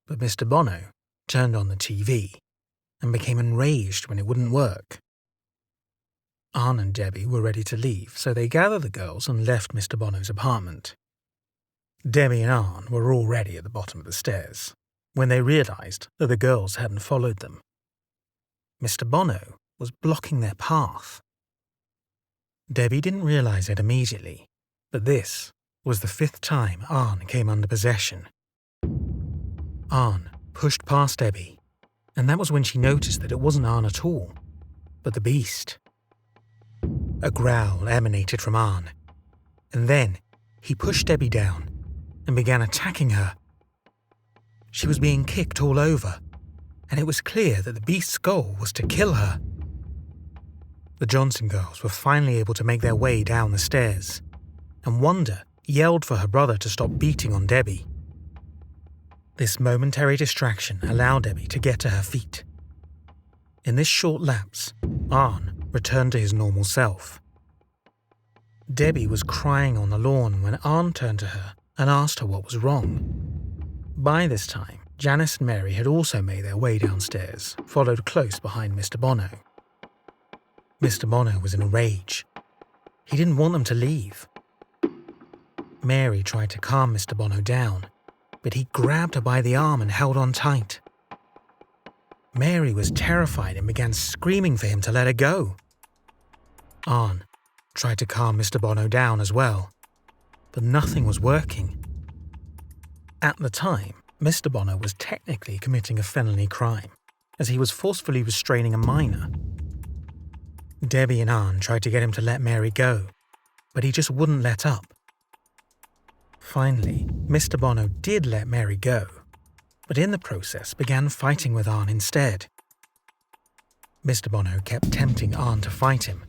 but Mr. Bono turned on the TV and became enraged when it wouldn't work. Arne and Debbie were ready to leave, so they gathered the girls and left Mr. Bono's apartment. Debbie and Arne were already at the bottom of the stairs when they realized that the girls hadn't followed them. Mr. Bono was blocking their path. Debbie didn't realize it immediately, but this was the 5th time Arne came under possession. Arne pushed past Debbie, and that was when she noticed that it wasn't Arne at all, but the beast. A growl emanated from Arne, and then he pushed Debbie down and began attacking her. She was being kicked all over, and it was clear that the beast's goal was to kill her. The Johnson girls were finally able to make their way down the stairs, and Wanda yelled for her brother to stop beating on Debbie. This momentary distraction allowed Debbie to get to her feet. In this short lapse, Arne returned to his normal self. Debbie was crying on the lawn when Arne turned to her and asked her what was wrong. By this time, Janice and Mary had also made their way downstairs, followed close behind Mr. Bono. Mr. Bono was in a rage. He didn't want them to leave. Mary tried to calm Mr. Bono down, but he grabbed her by the arm and held on tight. Mary was terrified and began screaming for him to let her go. Arne tried to calm Mr. Bono down as well, but nothing was working. At the time, Mr. Bono was technically committing a felony crime, as he was forcefully restraining a minor. Debbie and Arne tried to get him to let Mary go, but he just wouldn't let up. Finally, Mr. Bono did let Mary go, but in the process began fighting with Arne instead. Mr. Bono kept tempting Arne to fight him.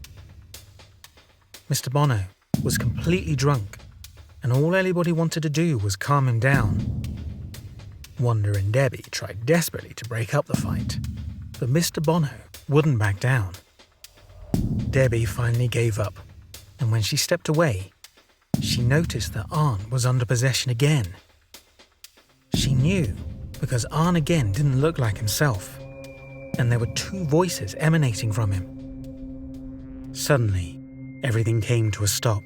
Mr. Bono was completely drunk, and all anybody wanted to do was calm him down. Wanda and Debbie tried desperately to break up the fight, but Mr. Bono wouldn't back down. Debbie finally gave up, and when she stepped away, she noticed that Arne was under possession again. She knew because Arne again didn't look like himself, and there were two voices emanating from him. Suddenly, everything came to a stop.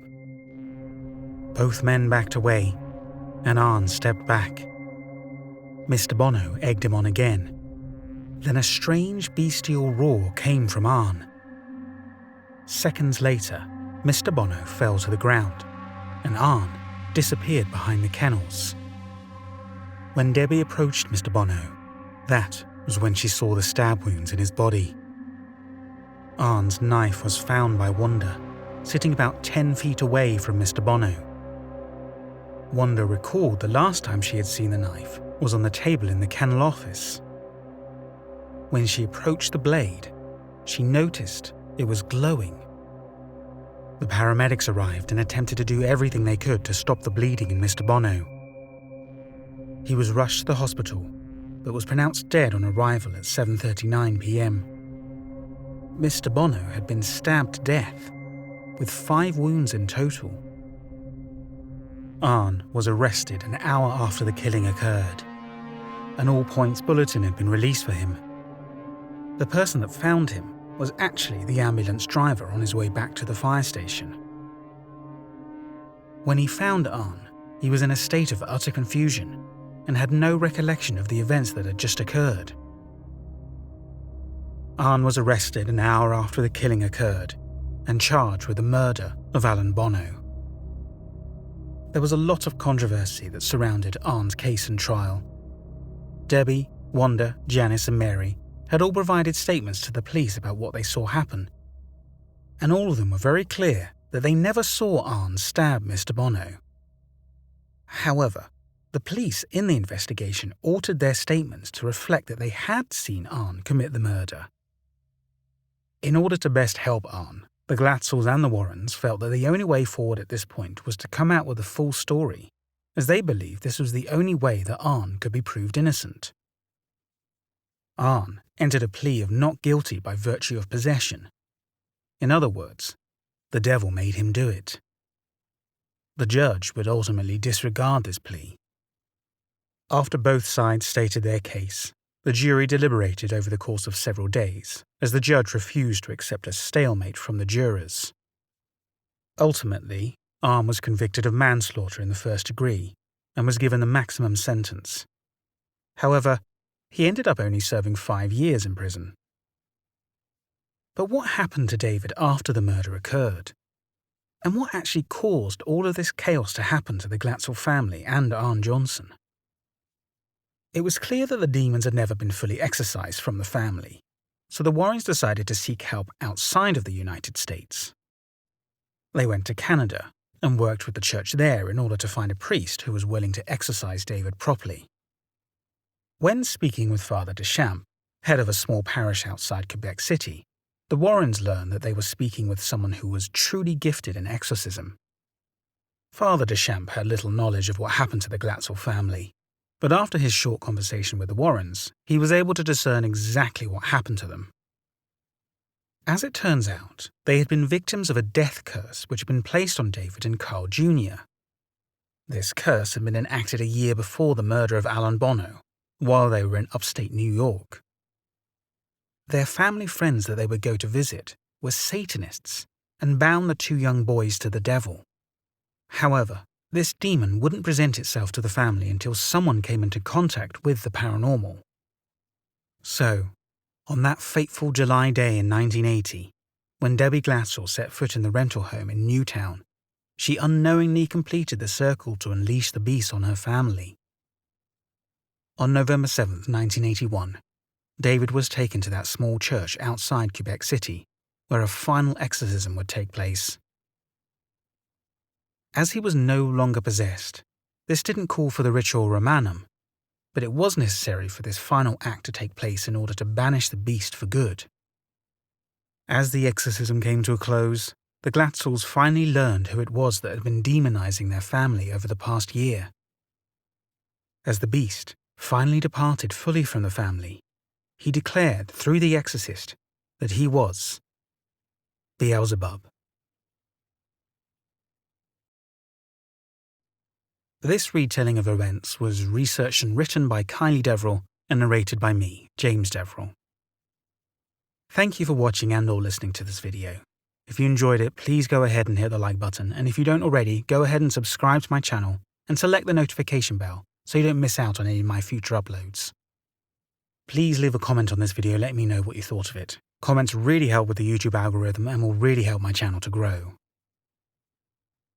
Both men backed away, and Arne stepped back. Mr. Bono egged him on again. Then a strange bestial roar came from Arne. Seconds later, Mr. Bono fell to the ground, and Arne disappeared behind the kennels. When Debbie approached Mr. Bono, that was when she saw the stab wounds in his body. Arne's knife was found by Wanda, sitting about 10 feet away from Mr. Bono. Wanda recalled the last time she had seen the knife was on the table in the kennel office. When she approached the blade, she noticed it was glowing. The paramedics arrived and attempted to do everything they could to stop the bleeding in Mr. Bono. He was rushed to the hospital, but was pronounced dead on arrival at 7:39 p.m. Mr. Bono had been stabbed to death, with 5 wounds in total. Arne was arrested an hour after the killing occurred. An all-points bulletin had been released for him. The person that found him was actually the ambulance driver on his way back to the fire station. When he found Arne, he was in a state of utter confusion and had no recollection of the events that had just occurred. Arne was arrested an hour after the killing occurred and charged with the murder of Alan Bono. There was a lot of controversy that surrounded Arne's case and trial. Debbie, Wanda, Janice and Mary had all provided statements to the police about what they saw happen, and all of them were very clear that they never saw Arne stab Mr. Bono. However, the police in the investigation altered their statements to reflect that they had seen Arne commit the murder. In order to best help Arne, the Glatzels and the Warrens felt that the only way forward at this point was to come out with the full story, as they believed this was the only way that Arne could be proved innocent. Arne entered a plea of not guilty by virtue of possession. In other words, the devil made him do it. The judge would ultimately disregard this plea. After both sides stated their case, the jury deliberated over the course of several days, as the judge refused to accept a stalemate from the jurors. Ultimately, Arne was convicted of manslaughter in the first degree and was given the maximum sentence. However, he ended up only serving 5 years in prison. But what happened to David after the murder occurred? And what actually caused all of this chaos to happen to the Glatzel family and Arne Johnson? It was clear that the demons had never been fully exorcised from the family, so the Warrens decided to seek help outside of the United States. They went to Canada and worked with the church there in order to find a priest who was willing to exorcise David properly. When speaking with Father Deschamps, head of a small parish outside Quebec City, the Warrens learned that they were speaking with someone who was truly gifted in exorcism. Father Deschamps had little knowledge of what happened to the Glatzel family, but after his short conversation with the Warrens, he was able to discern exactly what happened to them. As it turns out, they had been victims of a death curse which had been placed on David and Carl Jr. This curse had been enacted a year before the murder of Alan Bono, while they were in upstate New York. Their family friends that they would go to visit were Satanists and bound the 2 young boys to the devil. However, this demon wouldn't present itself to the family until someone came into contact with the paranormal. So, on that fateful July day in 1980, when Debbie Glatzel set foot in the rental home in Newtown, she unknowingly completed the circle to unleash the beast on her family. On November 7, 1981, David was taken to that small church outside Quebec City, where a final exorcism would take place. As he was no longer possessed, This didn't call for the ritual Romanum, but it was necessary for this final act to take place in order to banish the beast for good. As the exorcism came to a close, the Glatzels finally learned who it was that had been demonizing their family over the past year. As the beast finally departed fully from the family, he declared through the exorcist that he was Beelzebub. This retelling of events was researched and written by Kylie Deverell and narrated by me, James Deverell. Thank you for watching and or listening to this video. If you enjoyed it, please go ahead and hit the like button, and if you don't already, go ahead and subscribe to my channel and select the notification bell so you don't miss out on any of my future uploads. Please leave a comment on this video letting me know what you thought of it. Comments really help with the YouTube algorithm and will really help my channel to grow.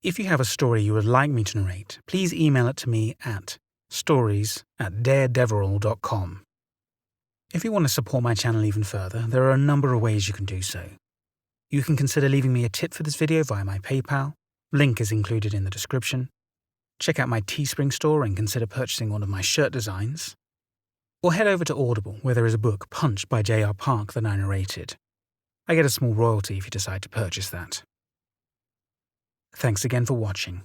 If you have a story you would like me to narrate, please email it to me at stories@daredeverell.com. If you want to support my channel even further, there are a number of ways you can do so. You can consider leaving me a tip for this video via my PayPal, link is included in the description. Check out my Teespring store and consider purchasing one of my shirt designs. Or head over to Audible, where there is a book, Punch by J.R. Park, that I narrated. I get a small royalty if you decide to purchase that. Thanks again for watching.